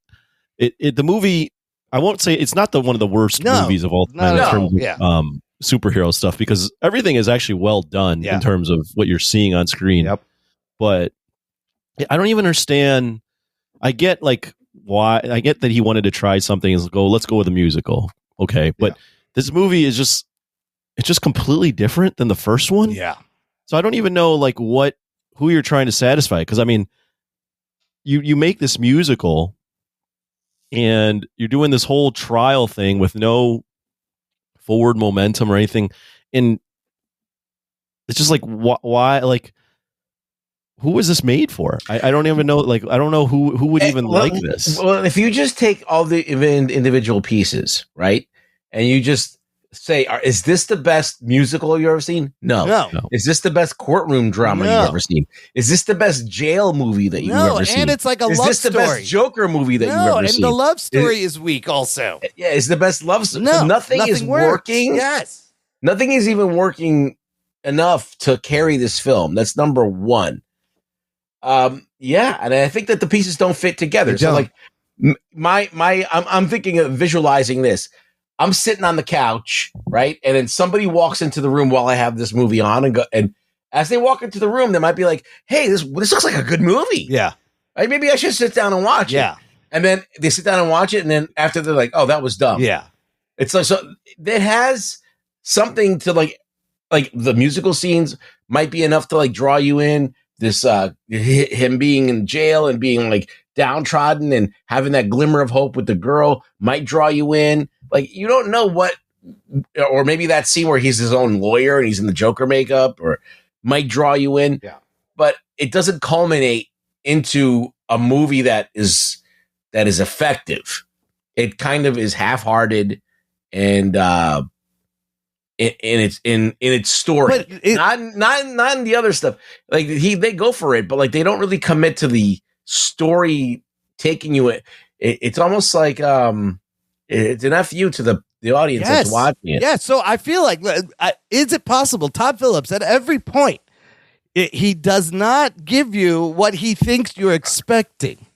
The movie, I won't say it's not one of the worst movies of all time in terms of superhero stuff, because everything is actually well done in terms of what you're seeing on screen. Yep. But I don't even understand. I get why. I get that he wanted to try something and let's go with a musical. Okay, but this movie is just completely different than the first one. Yeah. So I don't even know who you're trying to satisfy, because I mean, you make this musical and you're doing this whole trial thing with no forward momentum or anything, and it's just why who was this made for? I don't even know. I don't know who would even like this. Well, if you just take all the individual pieces, right, and you just say, is this the best musical you've ever seen? No. Is this the best courtroom drama you've ever seen? Is this the best jail movie that you've ever seen? And it's like a love story. Is this the best Joker movie that you've ever seen? And the love story is weak also. Yeah, it's the best love story. No, so nothing is works. working. Yes. Nothing is even working enough to carry this film. That's number one. And I think that the pieces don't fit together. So I'm thinking of visualizing this. I'm sitting on the couch, right? And then somebody walks into the room while I have this movie on, and as they walk into the room, they might be like, "Hey, this looks like a good movie." Yeah. Like, maybe I should sit down and watch it. Yeah. And then they sit down and watch it, and then after they're like, "Oh, that was dumb." Yeah. It's like, so it has something to like the musical scenes might be enough to draw you in. This him being in jail and being downtrodden and having that glimmer of hope with the girl might draw you in. You don't know what, or maybe that scene where he's his own lawyer and he's in the Joker makeup, or might draw you in. Yeah. But it doesn't culminate into a movie that is effective. It kind of is half-hearted and in its story, not in the other stuff. They go for it, but they don't really commit to the story taking you. It's almost like it's an FU to the audience that's watching it. Yeah, so I feel like, is it possible? Todd Phillips, at every point, he does not give you what he thinks you're expecting.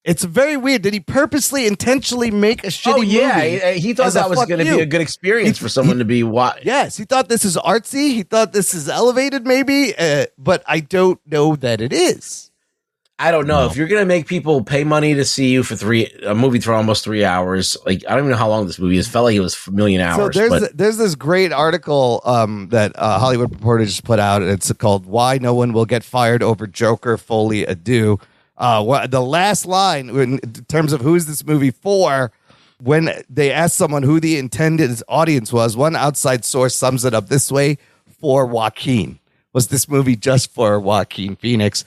It's very weird. Did he purposely, intentionally make a shitty movie? He thought that was going to be a good experience for someone to be watching. Yes, he thought this is artsy. He thought this is elevated, maybe, but I don't know that it is. I don't know. If you're going to make people pay money to see you for a movie for almost 3 hours, I don't even know how long this movie is. Felt like it was a million hours. So there's this great article that Hollywood Reporter just put out. It's called "Why No One Will Get Fired Over Joker, Folie, Deux." The last line in terms of who's this movie for, when they asked someone who the intended audience was, one outside source sums it up this way: for Joaquin. Was this movie just for Joaquin Phoenix?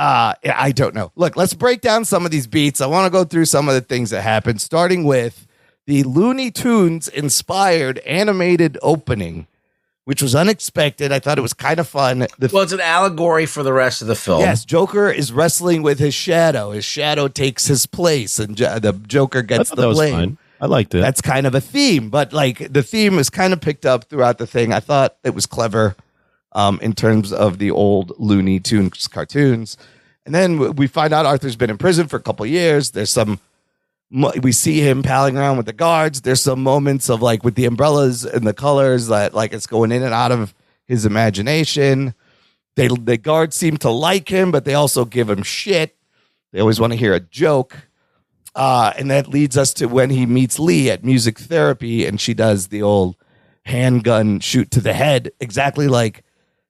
I don't know. Look, let's break down some of these beats. I want to go through some of the things that happened, starting with the Looney Tunes inspired animated opening, which was unexpected. I thought it was kind of fun. It's an allegory for the rest of the film. Yes, Joker is wrestling with his shadow. His shadow takes his place, and the Joker gets the blame. Fine. I liked it. That's kind of a theme, but the theme is kind of picked up throughout the thing. I thought it was clever in terms of the old Looney Tunes cartoons. And then we find out Arthur's been in prison for a couple of years. We see him palling around with the guards. There's some moments of with the umbrellas and the colors that it's going in and out of his imagination. The guards seem to like him, but they also give him shit. They always want to hear a joke. And that leads us to when he meets Lee at music therapy, and she does the old handgun shoot to the head, exactly like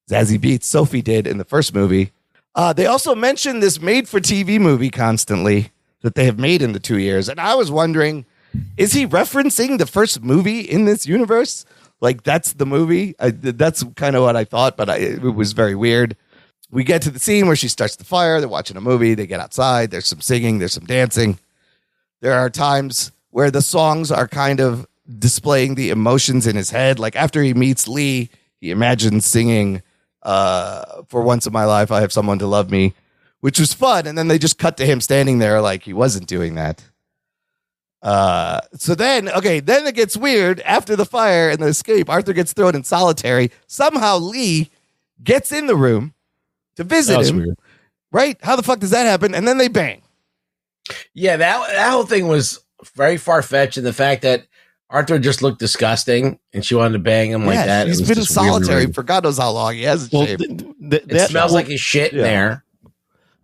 Zazie Beetz Sophie did in the first movie. They also mention this made-for-TV movie constantly that they have made in the 2 years. And I was wondering, is he referencing the first movie in this universe? That's the movie? That's kind of what I thought, but it was very weird. we get to the scene where she starts the fire. They're watching a movie. They get outside. There's some singing. There's some dancing. There are times where the songs are kind of displaying the emotions in his head. Like after he meets Lee, he imagines singing For Once in My Life, I Have Someone to Love Me, which was fun. And then they just cut to him standing there like he wasn't doing that. So then it gets weird. After the fire and the escape, Arthur gets thrown in solitary. Somehow Lee gets in the room to visit him. Weird. Right? How the fuck does that happen? And then they bang. Yeah, that whole thing was very far-fetched, and the fact that Arthur just looked disgusting and she wanted to bang him like that. He's been in solitary for God knows how long. He hasn't shaved. It smells like his shit in there.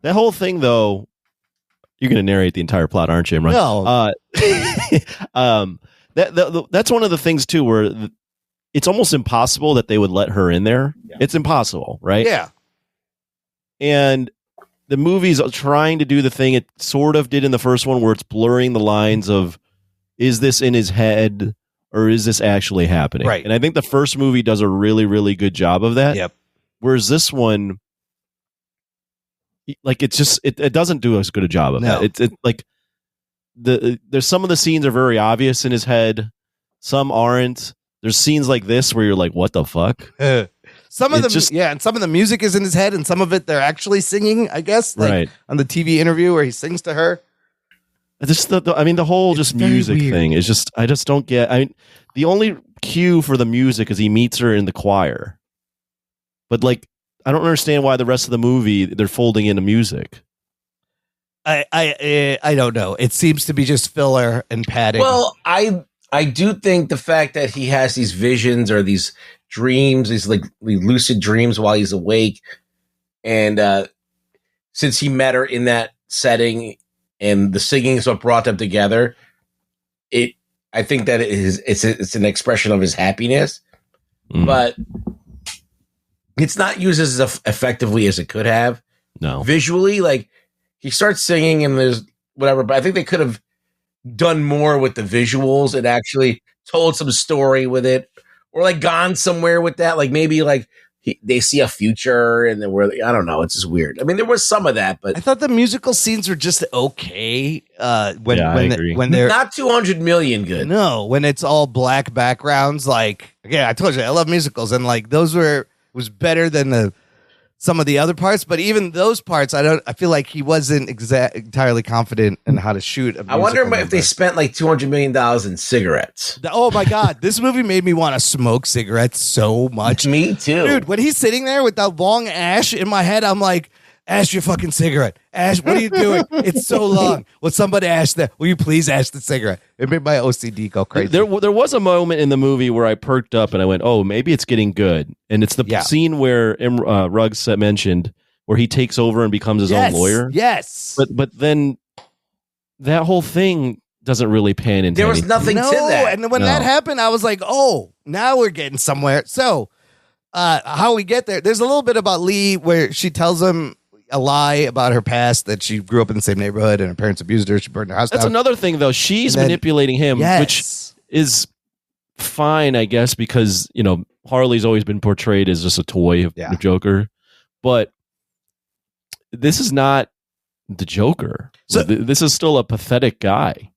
That whole thing, though, you're going to narrate the entire plot, aren't you, Imran? No. That's one of the things, too, where it's almost impossible that they would let her in there. Yeah. It's impossible, right? Yeah. And the movie's trying to do the thing it sort of did in the first one, where it's blurring the lines of, is this in his head or is this actually happening? Right. And I think the first movie does a really, really good job of that. Yep. Whereas this one, like, it's just, it doesn't do as good a job of that. It's like there's some of the scenes are very obvious in his head. Some aren't. There's scenes like this where you're like, what the fuck? Some of them, and some of the music is in his head, and some of it they're actually singing, I guess, like right. on the TV interview where he sings to her. The whole just music thing is just, I just don't get. I mean, the only cue for the music is he meets her in the choir, but like, I don't understand why the rest of the movie they're folding into music. I don't know. It seems to be just filler and padding. Well, I do think the fact that he has these visions or these dreams, these like lucid dreams while he's awake, and since he met her in that setting and the singing is what brought them together, I think that it's an expression of his happiness, but it's not used as effectively as it could have. No, visually, like he starts singing and there's whatever, but I think they could have done more with the visuals and actually told some story with it, or like gone somewhere with that. Like maybe like they see a future and then I don't know. It's just weird. I mean, there was some of that, but I thought the musical scenes were just okay. When they're not 200 million good. No, when it's all black backgrounds. Like, again, I told you I love musicals, and like those was better than some of the other parts, but even those parts, I feel like he wasn't entirely confident in how to shoot. I wonder if they spent like $200 million in cigarettes. Oh my God. This movie made me want to smoke cigarettes so much. Me too. Dude, when he's sitting there with that long ash in my head, I'm like, ash your fucking cigarette. Ash, what are you doing? It's so long. Will somebody ash that? Will you please ash the cigarette? It made my OCD go crazy. There was a moment in the movie where I perked up and I went, oh, maybe it's getting good. And it's the scene where Ruggs mentioned where he takes over and becomes his own lawyer. Yes. But then that whole thing doesn't really pan into There was anything. nothing to that. And when that happened, I was like, oh, now we're getting somewhere. So how we get there, there's a little bit about Lee where she tells him a lie about her past, that she grew up in the same neighborhood and her parents abused her. She burned her house down. That's another thing, though. She's manipulating him, which is fine, I guess, because, you know, Harley's always been portrayed as just a toy of the Joker. But this is not the Joker. So this is still a pathetic guy.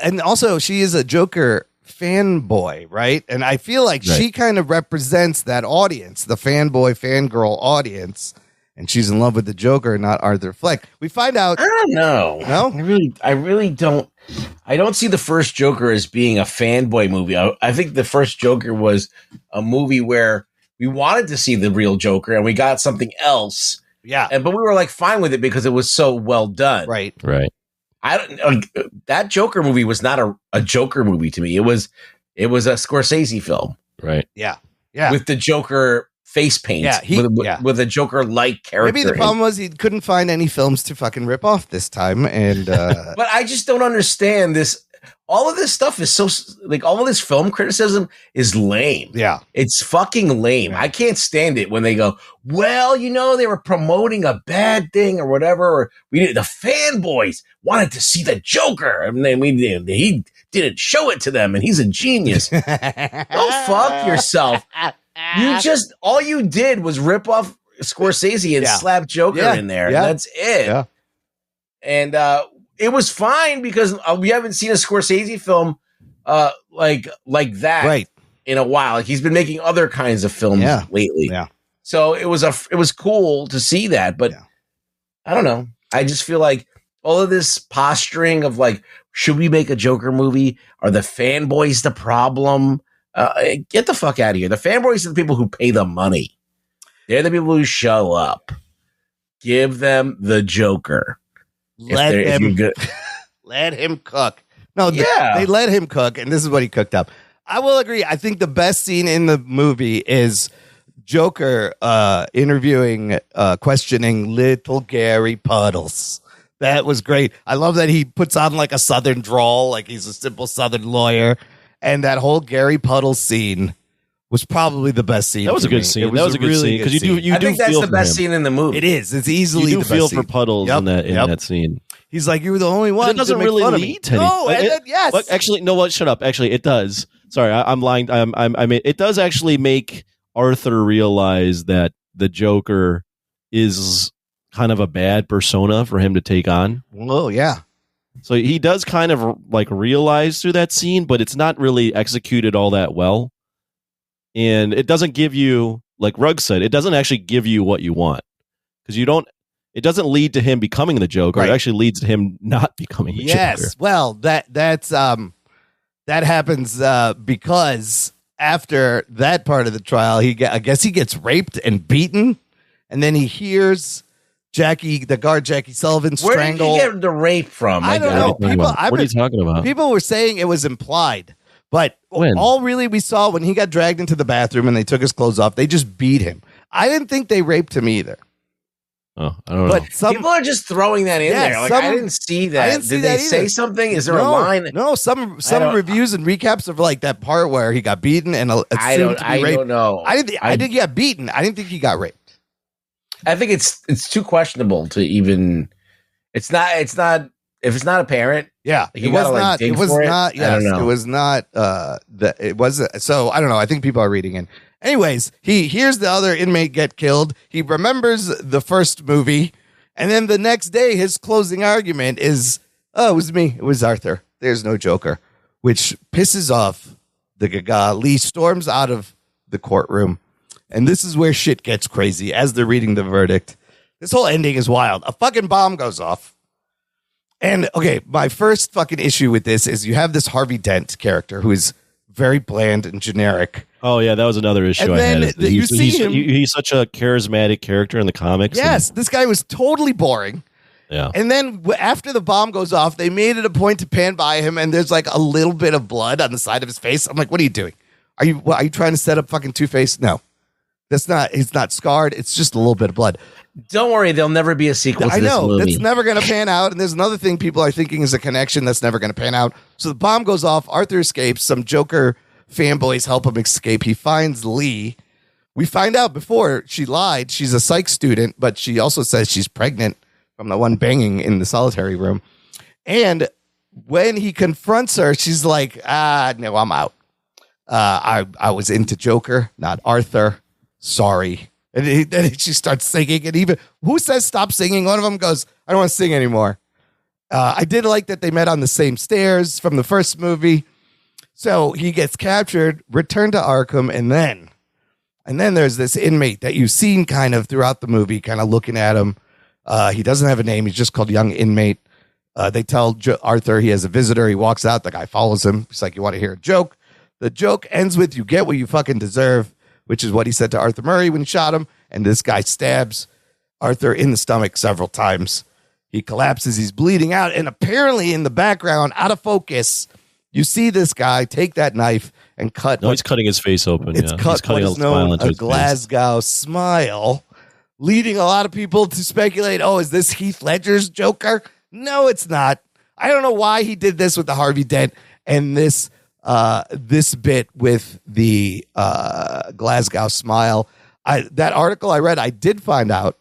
And also she is a Joker fanboy, right? And I feel like she kind of represents that audience, the fanboy, fangirl audience. And she's in love with the Joker, not Arthur Fleck. We find out. I don't know. No, I really don't. I don't see the first Joker as being a fanboy movie. I think the first Joker was a movie where we wanted to see the real Joker, and we got something else. Yeah, but we were like fine with it because it was so well done. Right. That Joker movie was not a Joker movie to me. It was a Scorsese film. Right. Yeah. With the Joker face paint, with a Joker-like character. Maybe the problem was he couldn't find any films to fucking rip off this time, and but I just don't understand this. All of this stuff is so like all of this film criticism is lame. Yeah, it's fucking lame. I can't stand it when they go, well, you know, they were promoting a bad thing or whatever. Or the fanboys wanted to see the Joker, and then he didn't show it to them, and he's a genius. Go fuck yourself. All you did was rip off Scorsese and slap Joker in there. Yeah. That's it. Yeah. And it was fine because we haven't seen a Scorsese film like that in a while. Like he's been making other kinds of films lately. Yeah. So it was cool to see that, but I don't know. I just feel like all of this posturing of like, should we make a Joker movie? Are the fanboys the problem? Get the fuck out of here. The fanboys are the people who pay the money. They're the people who show up. Give them the Joker. Let him cook. No, they let him cook, and this is what he cooked up. I will agree. I think the best scene in the movie is Joker interviewing, questioning little Gary Puddles. That was great. I love that he puts on like a Southern drawl, like he's a simple Southern lawyer. And that whole Gary Puddles scene was probably the best scene. That was a good scene. That was a good scene because I think that's the best scene in the movie. It is. It's easily you do the feel best for scene. Puddles in that scene. He's like, you were the only one. It doesn't to make really fun of lead me. to anything. No, and then, yes. But actually, no. What? Shut up. Actually, it does. Sorry, I'm lying. I mean, it does actually make Arthur realize that the Joker is kind of a bad persona for him to take on. Oh yeah. So he does kind of like realize through that scene, but it's not really executed all that well. And it doesn't give you, like Rugg said, it doesn't actually give you what you want because it doesn't lead to him becoming the Joker. Right. It actually leads to him not becoming the Joker. Yes. Well, that happens because after that part of the trial, I guess he gets raped and beaten, and then he hears the guard Jackie Sullivan strangle. Where did he get the rape from? I don't know. What are you talking about? People were saying it was implied, but all really we saw when he got dragged into the bathroom and they took his clothes off, they just beat him. I didn't think they raped him either. Oh, I don't know. But people are just throwing that in there. Like I didn't see that. Did they say something? Is there a line? No, some reviews and recaps of like that part where he got beaten and I don't know. I think he got beaten. I didn't think he got raped. I think it's too questionable to even. It's not if it's not apparent. Yeah, it was not. It was not. Yes, I don't know. It was not. It was. So I don't know. I think people are reading in. Anyways, he hears the other inmate get killed. He remembers the first movie, and then the next day, his closing argument is, "Oh, it was me. It was Arthur. There's no Joker," which pisses off the Gaga. Lee storms out of the courtroom. And this is where shit gets crazy as they're reading the verdict. This whole ending is wild. A fucking bomb goes off. And, okay, my first fucking issue with this is you have this Harvey Dent character who is very bland and generic. Oh, yeah, that was another issue I had. He's such a charismatic character in the comics. Yes, this guy was totally boring. Yeah. And then after the bomb goes off, they made it a point to pan by him, and there's like a little bit of blood on the side of his face. I'm like, what are you doing? Are you trying to set up fucking Two-Face? No. It's not scarred. It's just a little bit of blood. Don't worry, there'll never be a sequel to this movie. That's never going to pan out. And there's another thing people are thinking is a connection that's never going to pan out. So the bomb goes off. Arthur escapes. Some Joker fanboys help him escape. He finds Lee. We find out before she lied. She's a psych student, but she also says she's pregnant from the one banging in the solitary room. And when he confronts her, she's like, no, I'm out. I was into Joker, not Arthur. Sorry. And then she starts singing. And even who says stop singing? One of them goes, I don't want to sing anymore. I did like that they met on the same stairs from the first movie. So he gets captured, returned to Arkham, and then there's this inmate that you've seen kind of throughout the movie, kind of looking at him. He doesn't have a name. He's just called Young Inmate. They tell Arthur he has a visitor. He walks out. The guy follows him. He's like, you want to hear a joke? The joke ends with, you get what you fucking deserve, which is what he said to Arthur Murray when he shot him. And this guy stabs Arthur in the stomach several times. He collapses. He's bleeding out. And apparently in the background, out of focus, you see this guy take that knife and cut. No, he's cutting his face open. It's cut what is known a Glasgow smile, leading a lot of people to speculate, oh, is this Heath Ledger's Joker? No, it's not. I don't know why he did this with the Harvey Dent and this bit with the Glasgow smile. That article I read, I did find out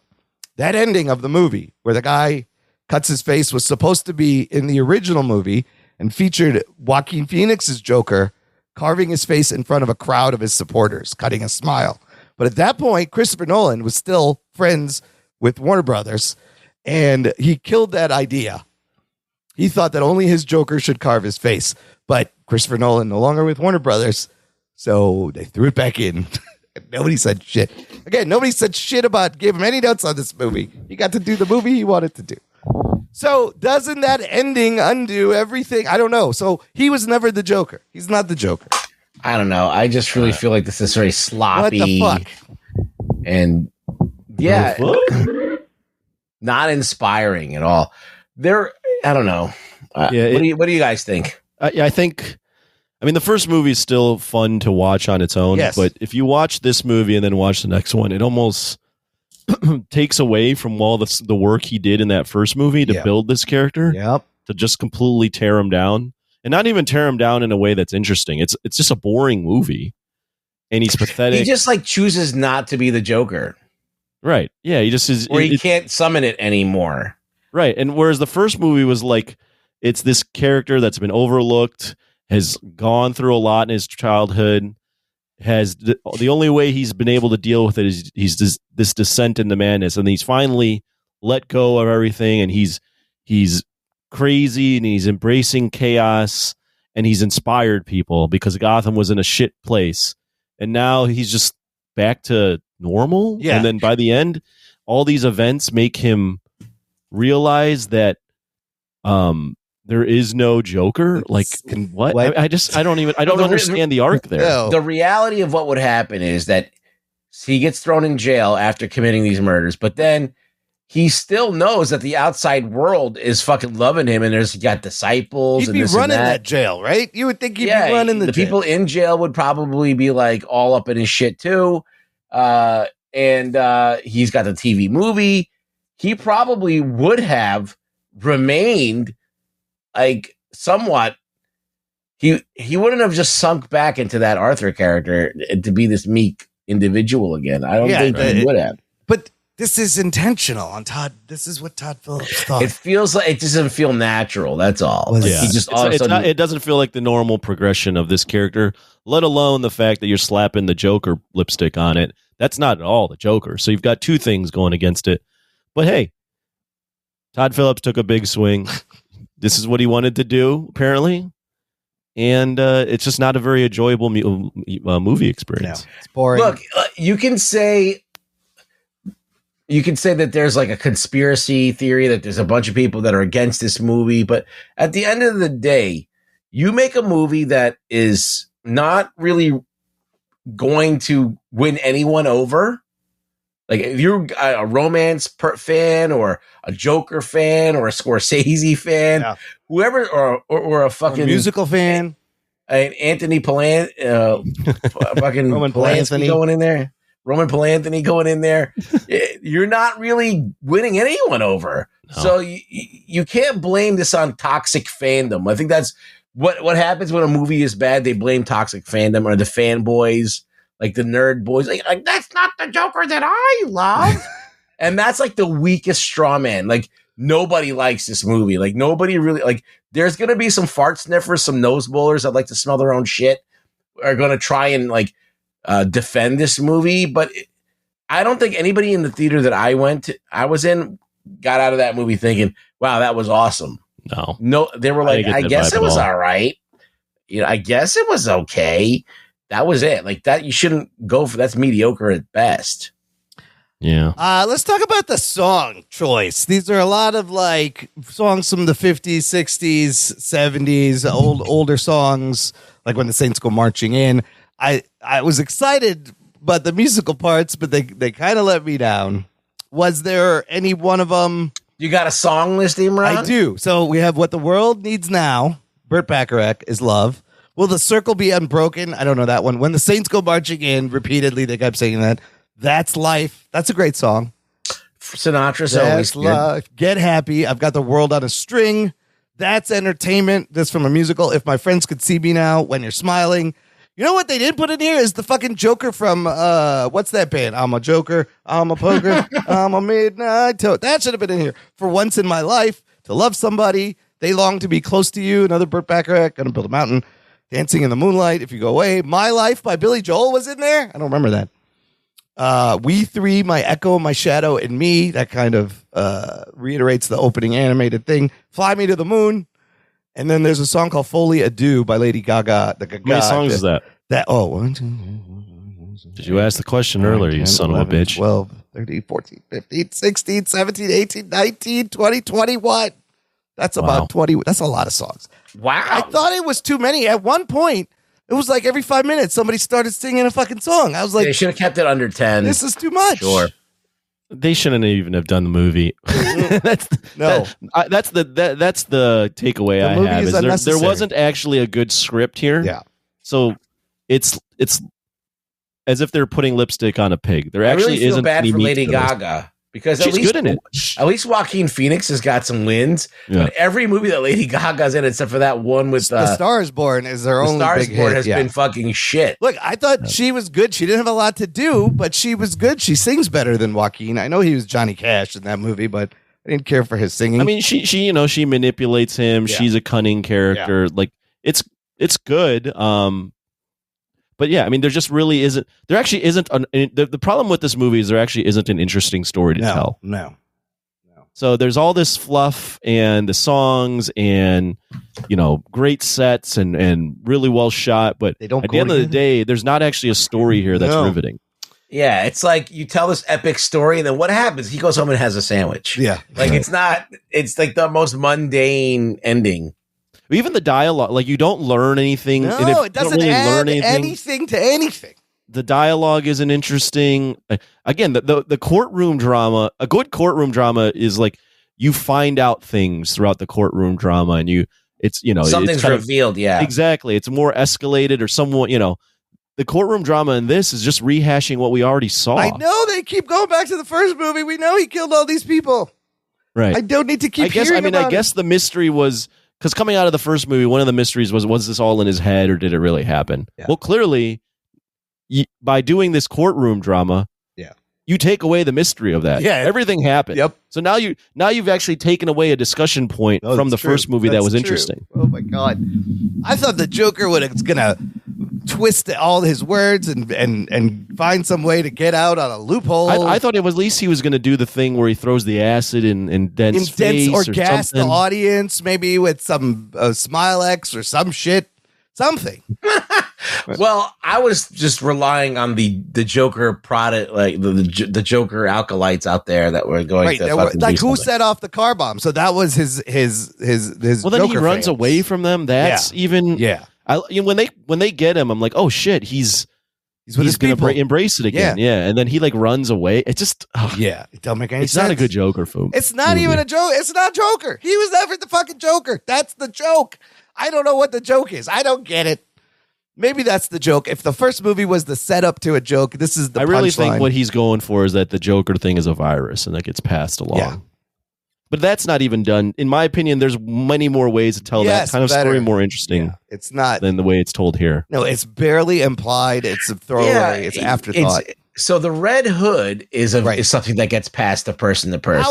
that ending of the movie where the guy cuts his face was supposed to be in the original movie and featured Joaquin Phoenix's Joker carving his face in front of a crowd of his supporters, cutting a smile. But at that point, Christopher Nolan was still friends with Warner Brothers, and he killed that idea. He thought that only his Joker should carve his face, but Christopher Nolan no longer with Warner Brothers, so they threw it back in. Nobody said shit. Again, nobody said shit about gave him any notes on this movie. He got to do the movie he wanted to do. So doesn't that ending undo everything? I don't know. So he was never the Joker. He's not the Joker. I don't know. I just really feel like this is very sloppy. What the fuck? And yeah, not inspiring at all. I don't know. What do you guys think? I think, the first movie is still fun to watch on its own. Yes. But if you watch this movie and then watch the next one, it almost takes away from all the work he did in that first movie to build this character. Yep. To just completely tear him down, and not even tear him down in a way that's interesting. It's just a boring movie, and he's pathetic. He just chooses not to be the Joker. Right. Yeah. He just is. Or he can't summon it anymore. Right. And whereas the first movie was it's this character that's been overlooked, has gone through a lot in his childhood, has the only way he's been able to deal with it is he's this descent into madness, and he's finally let go of everything, and he's crazy, and he's embracing chaos, and he's inspired people because Gotham was in a shit place, and now he's just back to normal. Yeah. And then by the end, all these events make him realize that there is no Joker. What? I don't understand the arc there. No. The reality of what would happen is that he gets thrown in jail after committing these murders, but then he still knows that the outside world is fucking loving him, and he's got disciples. He'd be running that jail, right? You would think he'd be running the jail. People in jail would probably be all up in his shit too. And he's got the TV movie. He probably would have remained somewhat. He wouldn't have just sunk back into that Arthur character to be this meek individual again. I don't think he would have. But this is intentional on Todd. This is what Todd Phillips thought. It feels like it doesn't feel natural. That's all. Yeah. He just all of a sudden, it doesn't feel like the normal progression of this character, let alone the fact that you're slapping the Joker lipstick on it. That's not at all the Joker. So you've got two things going against it. But hey, Todd Phillips took a big swing. This is what he wanted to do, apparently. And it's just not a very enjoyable movie experience. No, it's boring. Look, you can say that there's a conspiracy theory, that there's a bunch of people that are against this movie. But at the end of the day, you make a movie that is not really going to win anyone over. If you're a romance fan or a Joker fan or a Scorsese fan, whoever, or a fucking musical fan, Anthony fucking Roman Polanski going in there. Roman Polanski going in there. You're not really winning anyone over. No. So you can't blame this on toxic fandom. I think that's what happens when a movie is bad. They blame toxic fandom or the fanboys, the nerd boys. That's not the Joker that I love. And that's the weakest straw man. Nobody likes this movie. Nobody really there's going to be some fart sniffers, some nose bowlers that like to smell their own shit are going to try and defend this movie. But I don't think anybody in the theater that I was in got out of that movie thinking, wow, that was awesome. No, they were I guess it was all right. I guess it was okay. That was it. That you shouldn't go for. That's mediocre at best. Yeah. Let's talk about the song choice. These are a lot of songs from the 50s, 60s, 70s, older songs, like When the Saints Go Marching In. I was excited about the musical parts, but they kind of let me down. Was there any one of them? You got a song list, Imran? I do. So we have What the World Needs Now. Burt Bacharach is Love. Will the Circle Be Unbroken? I don't know that one. When the Saints Go Marching In, repeatedly they kept saying that. That's Life. That's a great song. Sinatra's That's always Life. Get Happy. I've Got the World on a String. That's Entertainment. This from a musical. If My Friends Could See Me Now. When You're Smiling. You know what they didn't put in here is the fucking Joker from, what's that band? I'm a Joker. I'm a poker. I'm a midnight toad. That should have been in here. For Once in My Life. To Love Somebody. They Long to Be Close to You. Another Burt Bacharach. Gonna Build a Mountain. Dancing in the Moonlight. If You Go Away. My Life by Billy Joel was in there. I don't remember that. We Three, My Echo, My Shadow, and Me. That kind of reiterates the opening animated thing. Fly Me to the Moon. And then there's a song called Folie Adieu by Lady Gaga. How many songs is that? One, 2, Did you ask the question earlier, you son 11, of a bitch? 12, 13, 14, 15, 16, 17, 18, 19, 20, 21. That's about 20. That's a lot of songs. Wow. I thought it was too many. At one point, it was like every 5 minutes, somebody started singing a fucking song. I was like, they should have kept it under 10. This is too much. Sure. They shouldn't even have done the movie. That's the takeaway I movie have. is Is there unnecessary. wasn't actually a good script here. Yeah. So it's as if they're putting lipstick on a pig. There I actually really feel isn't bad any for meat Lady to this. Gaga because She's good in it. At least Joaquin Phoenix has got some wins. Yeah. But every movie that Lady Gaga's in, except for that one with The Star is Born is their The only Star is big Born hit. has Yeah. been fucking shit. Look, I thought she was good. She didn't have a lot to do, but she was good. She sings better than Joaquin. I know he was Johnny Cash in that movie, but I didn't care for his singing. I mean, she manipulates him. Yeah. She's a cunning character. Like it's good. But yeah, I mean, there just really isn't. There actually isn't. The problem with this movie is there actually isn't an interesting story to tell. No. So there's all this fluff and the songs and great sets and really well shot. But They don't at go the end of the together. day, there's not actually a story here that's No. riveting. Yeah, it's like you tell this epic story, and then what happens? He goes home and has a sandwich. Yeah. Like it's like the most mundane ending. Even the dialogue, like you don't learn anything. and if No, you it doesn't don't really add learn anything to anything. The dialogue isn't interesting. Again, the courtroom drama, a good courtroom drama is like you find out things throughout the courtroom drama and Something's it's kind of- revealed, yeah. Exactly. It's more escalated or somewhat, the courtroom drama in this is just rehashing what we already saw. I know they keep going back to the first movie. We know he killed all these people. Right. I don't need to keep I guess hearing about I guess the mystery was because coming out of the first movie, one of the mysteries was this all in his head or did it really happen? Yeah. Well, clearly, by doing this courtroom drama, you take away the mystery of that. Yeah. Everything happened. Yep. So now you've actually taken away a discussion point from the That's true. first movie that That's was true. interesting. Oh my god! I thought the Joker was gonna twist all his words and find some way to get out on a loophole. I thought it was at least he was going to do the thing where he throws the acid in Dent's face or or gas the something. audience, maybe with some Smile-X or some shit, something. Well, I was just relying on the Joker product, like the Joker alkalites out there that were going Right? to There were, fucking like do who something. set off the car bomb? So that was his. Well, then he Joker runs fans. away from them. That's even Yeah. When they get him, I'm like, oh shit, he's with his gonna people. embrace it again. Yeah, and then he like runs away. It just Yeah, it don't make any it's sense. not a good Joker film. It's not even a joke. It's not Joker. He was never the fucking Joker. That's the joke. I don't know what the joke is. I don't get it. Maybe that's the joke. If the first movie was the setup to a joke, this is the I really punchline. think what he's going for is that the Joker thing is a virus and that gets passed along. Yeah. But that's not even done. In my opinion, there's many more ways to tell Yes, that kind of better. story more interesting It's not. than the way it's told here. No, it's barely implied. It's a throwaway. It's afterthought. So the Red Hood is something that gets passed to person to person. I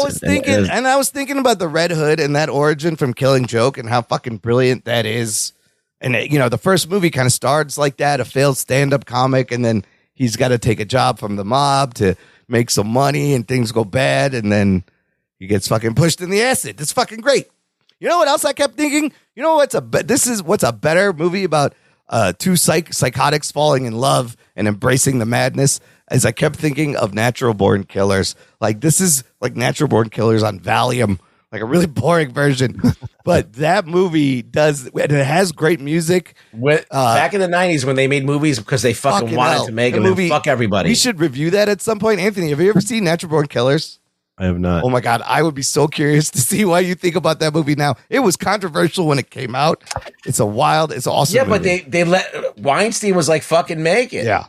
was thinking about the Red Hood and that origin from Killing Joke and how fucking brilliant that is. And the first movie kind of starts like that, a failed stand-up comic, and then he's got to take a job from the mob to make some money, and things go bad, and then he gets fucking pushed in the acid. It's fucking great. You know what else I kept thinking? You know what's a better movie about two psychotics falling in love and embracing the madness? As I kept thinking of Natural Born Killers. Like this is like Natural Born Killers on Valium. Like a really boring version, but that movie does, and it has great music. Back in the 90s when they made movies because they fucking wanted hell. to make The them movie- and fuck everybody. We should review that at some point. Anthony, have you ever seen Natural Born Killers? I have not. Oh my God, I would be so curious to see why you think about that movie now. It was controversial when it came out. It's awesome. Yeah, but movie. they let Weinstein was like fucking make it. Yeah.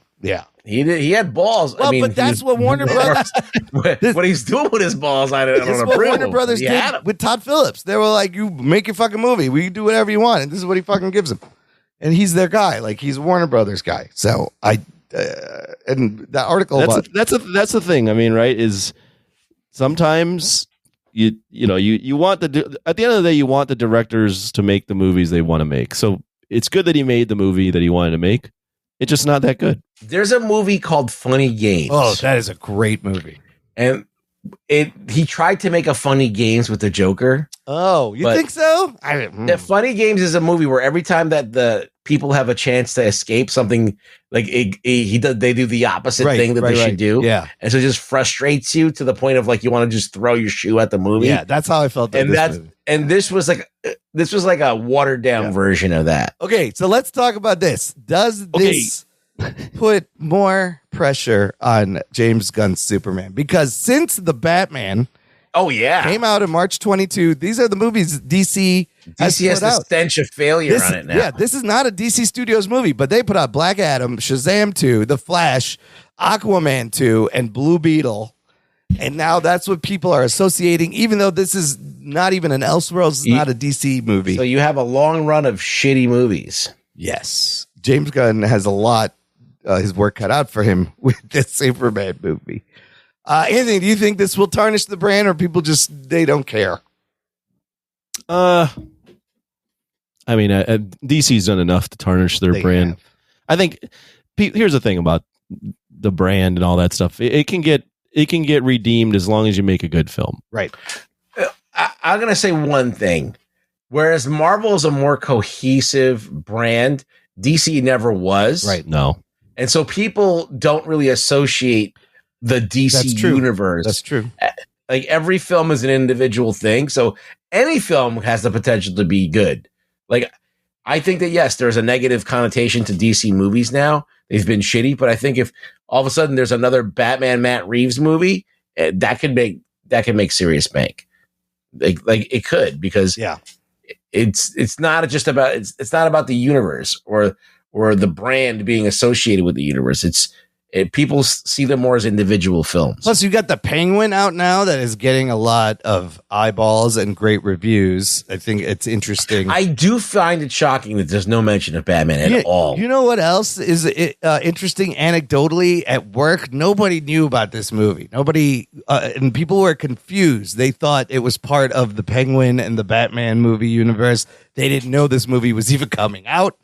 He had balls. Well, but that's what Warner Brothers. what he's doing with his balls, I don't It's know. what Warner Brothers did with Todd Phillips. They were like, "You make your fucking movie. We can do whatever you want," and this is what he fucking gives him. And he's their guy. Like he's a Warner Brothers guy. So and that article That's the thing. I mean, right? Is sometimes you want at the end of the day you want the directors to make the movies they want to make. So it's good that he made the movie that he wanted to make. It's just not that good. There's a movie called Funny Games. Oh, that is a great movie. And he tried to make a Funny Games with the Joker. Oh, you think so? The Funny Games is a movie where every time that the people have a chance to escape something, like they do the opposite thing that they should do. Yeah, and so it just frustrates you to the point of like you want to just throw your shoe at the movie. Yeah, that's how I felt. This was like a watered down version of that. Okay, so let's talk about this. Does this put more pressure on James Gunn's Superman? Because since the Batman came out in March 22, these are the movies DC has the stench of failure on it now. Yeah, this is not a DC Studios movie, but they put out Black Adam, Shazam 2, The Flash, Aquaman 2, and Blue Beetle. And now that's what people are associating, even though this is not even an Elseworlds, it's not a DC movie. So you have a long run of shitty movies. Yes. James Gunn has a lot, his work cut out for him with this Superman movie. Anthony, do you think this will tarnish the brand, or people they don't care? I mean, DC's done enough to tarnish their brand. I think here's the thing about the brand and all that stuff. It can get redeemed as long as you make a good film. Right. I'm going to say one thing. Whereas Marvel is a more cohesive brand, DC never was. Right. No. And so people don't really associate the DC universe. That's true. Like every film is an individual thing. So any film has the potential to be good. Like I think that, yes, there's a negative connotation to DC movies now. They've been shitty, but I think if all of a sudden there's another Batman Matt Reeves movie, that could make serious bank. Like it could, because it's not just about it's not about the universe or the brand being associated with the universe. People see them more as individual films. Plus, you got the Penguin out now that is getting a lot of eyeballs and great reviews. I think it's interesting. I do find it shocking that there's no mention of Batman at all. You know what else is interesting anecdotally at work? Nobody knew about this movie. Nobody, and people were confused. They thought it was part of the Penguin and the Batman movie universe. They didn't know this movie was even coming out.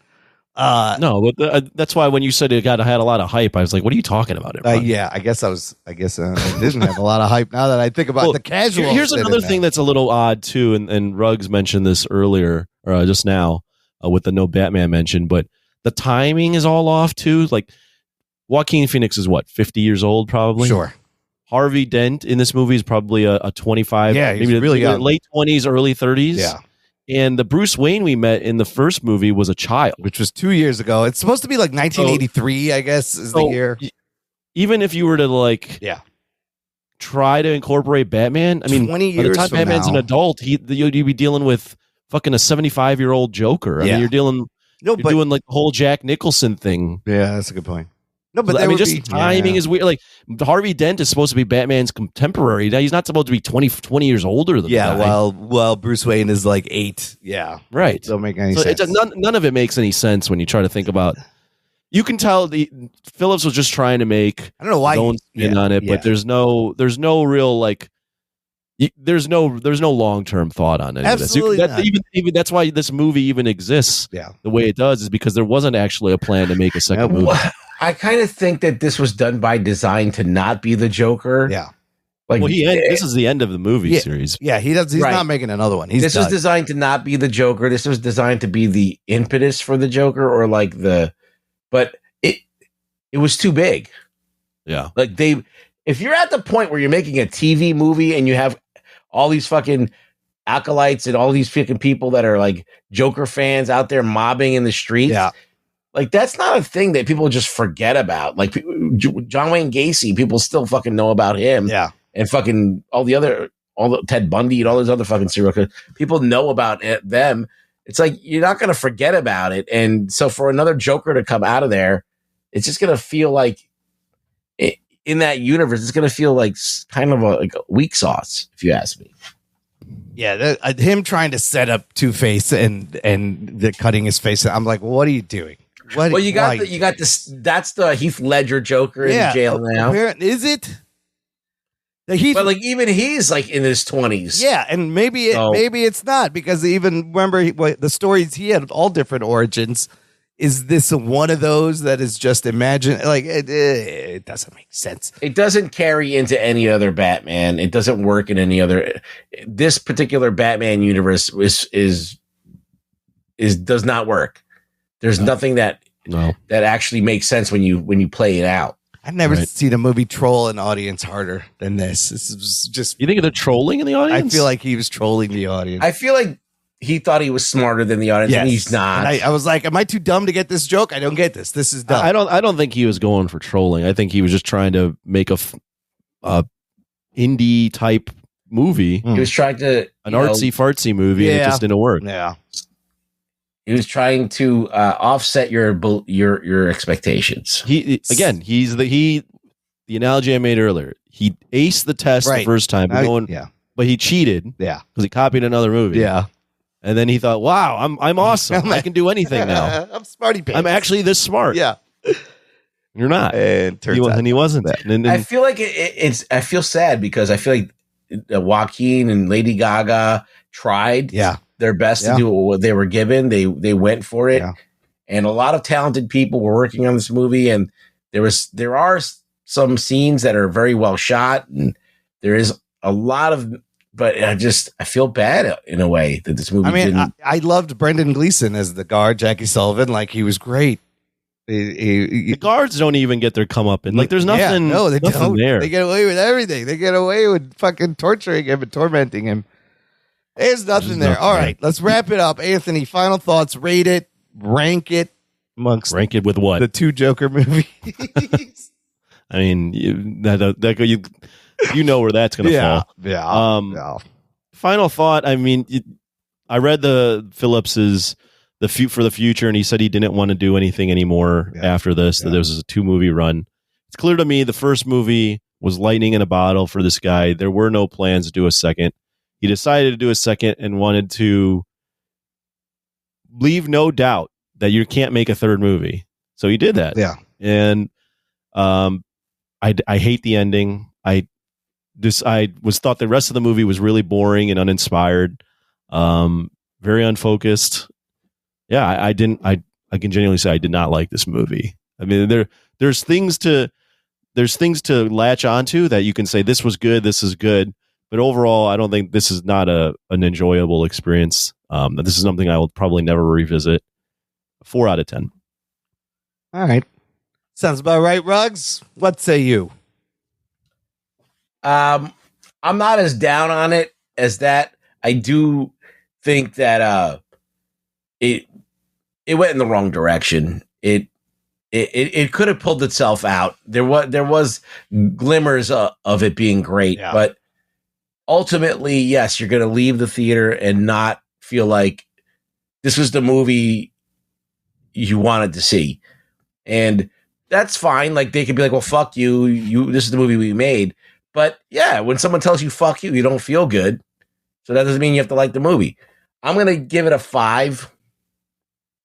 No, but that's why when you said it had a lot of hype, I was like, "What are you talking about?" Yeah, I guess it didn't have a lot of hype. Now that I think about the casual. Here's another thing that's a little odd too, and Ruggs mentioned this earlier, or just now, with the no Batman mention, but the timing is all off too. Like Joaquin Phoenix is 50 years old, probably. Sure. Harvey Dent in this movie is probably a 25, he's maybe really young. late 20s, early 30s. Yeah. And the Bruce Wayne we met in the first movie was a child, which was 2 years ago. It's supposed to be like 1983, I guess, is the year. Even if you were to try to incorporate Batman, I mean, 20 by the years time from Batman's now. an adult, you'd be dealing with fucking a 75-year-old Joker. I mean, you're doing like the whole Jack Nicholson thing. Yeah, that's a good point. No, but I mean, just timing is weird. Like Harvey Dent is supposed to be Batman's contemporary. Now he's not supposed to be 20 years older than the guy. well, Bruce Wayne is like 8. Yeah, right. Don't make any So sense. none of it makes any sense when you try to think about. You can tell Phillips was just trying to make I don't know why his own spin on it, but there's no real like. There's no long term thought on any Absolutely of this. Even that's why this movie even exists. The way it does is because there wasn't actually a plan to make a second movie. I kind of think that this was done by design to not be the Joker. Yeah. Like this is the end of the movie series. Yeah, he's not making another one. This was designed to not be the Joker. This was designed to be the impetus for the Joker, or like but it was too big. Yeah. Like if you're at the point where you're making a TV movie and you have all these fucking acolytes and all these fucking people that are like Joker fans out there mobbing in the streets. Yeah. Like, that's not a thing that people just forget about. Like, John Wayne Gacy, people still fucking know about him. Yeah. And fucking all the Ted Bundy and all those other fucking serial killers. People know about them. It's like, you're not going to forget about it. And so for another Joker to come out of there, it's just going to feel like, in that universe, it's going to feel like kind of a weak sauce, if you ask me. Yeah, him trying to set up Two-Face and the cutting his face. I'm like, what are you doing? You got this. That's the Heath Ledger Joker in jail now. Is it? But like even he's like in his 20s. Yeah, and maybe it's not, because even remember the stories, he had all different origins is this one of those that is just imagine like it doesn't make sense. It doesn't carry into any other Batman. It doesn't work in any other. This particular Batman universe is does not work. There's nothing that actually makes sense when you play it out. I've never seen a movie troll an audience harder than this. This is just. You think they're trolling in the audience? I feel like he was trolling the audience. I feel like he thought he was smarter than the audience, and he's not. And I was like, "Am I too dumb to get this joke? I don't get this. This is dumb." I don't think he was going for trolling. I think he was just trying to make a indie type movie. He was trying to an artsy fartsy movie. And it just didn't work. Yeah. He was trying to offset your expectations. He's the analogy I made earlier. He aced the test the first time, but he cheated. Yeah, because he copied another movie. Yeah, and then he thought, "Wow, I'm awesome. I can do anything now. I'm smarty pants. I'm actually this smart." Yeah, you're not. And he wasn't. And I feel like I feel sad because I feel like Joaquin and Lady Gaga tried. Their best to do what they were given. They went for it, and a lot of talented people were working on this movie. And there are some scenes that are very well shot, and there is a lot of. But I feel bad in a way that this movie. I mean, didn't. I loved Brendan Gleeson as the guard, Jackie Sullivan. Like he was great. The guards don't even get their comeuppance. Like there's nothing. No, they nothing don't. there. They get away with everything. They get away with fucking torturing him and tormenting him. There's nothing there. All right, let's wrap it up. Anthony, final thoughts. Rate it, rank it amongst rank it with what? The two Joker movies. I mean, you know where that's going to fall. Yeah. Final thought. I mean, I read the Phillips's for the future, and he said he didn't want to do anything anymore after this. That there was a 2-movie run. It's clear to me the first movie was lightning in a bottle for this guy. There were no plans to do a second. He decided to do a second and wanted to leave no doubt that you can't make a third movie. So he did that. Yeah. And I hate the ending. I thought the rest of the movie was really boring and uninspired, very unfocused. Yeah, I can genuinely say I did not like this movie. I mean, there's things to latch onto that you can say this was good, this is good. But overall, I don't think this is not an enjoyable experience. This is something I will probably never revisit. 4 out of 10. All right. Sounds about right, Ruggs. What say you? I'm not as down on it as that. I do think that it went in the wrong direction. It could have pulled itself out. There was glimmers of it being great, but ultimately, yes, you're going to leave the theater and not feel like this was the movie you wanted to see. And that's fine. Like they could be like, well, fuck you. This is the movie we made. But yeah, when someone tells you fuck you, you don't feel good. So that doesn't mean you have to like the movie. I'm going to give it a 5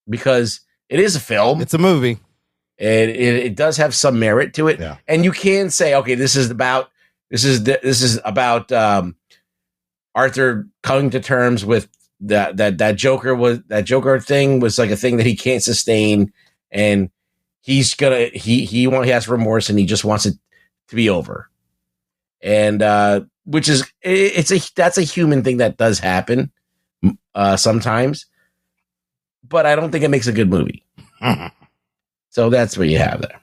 because it is a film. It's a movie. It does have some merit to it. Yeah. And you can say, okay, this is about Arthur coming to terms with that Joker thing was like a thing that he can't sustain, and he has remorse and he just wants it to be over. And that's a human thing that does happen sometimes, but I don't think it makes a good movie. So that's what you have there.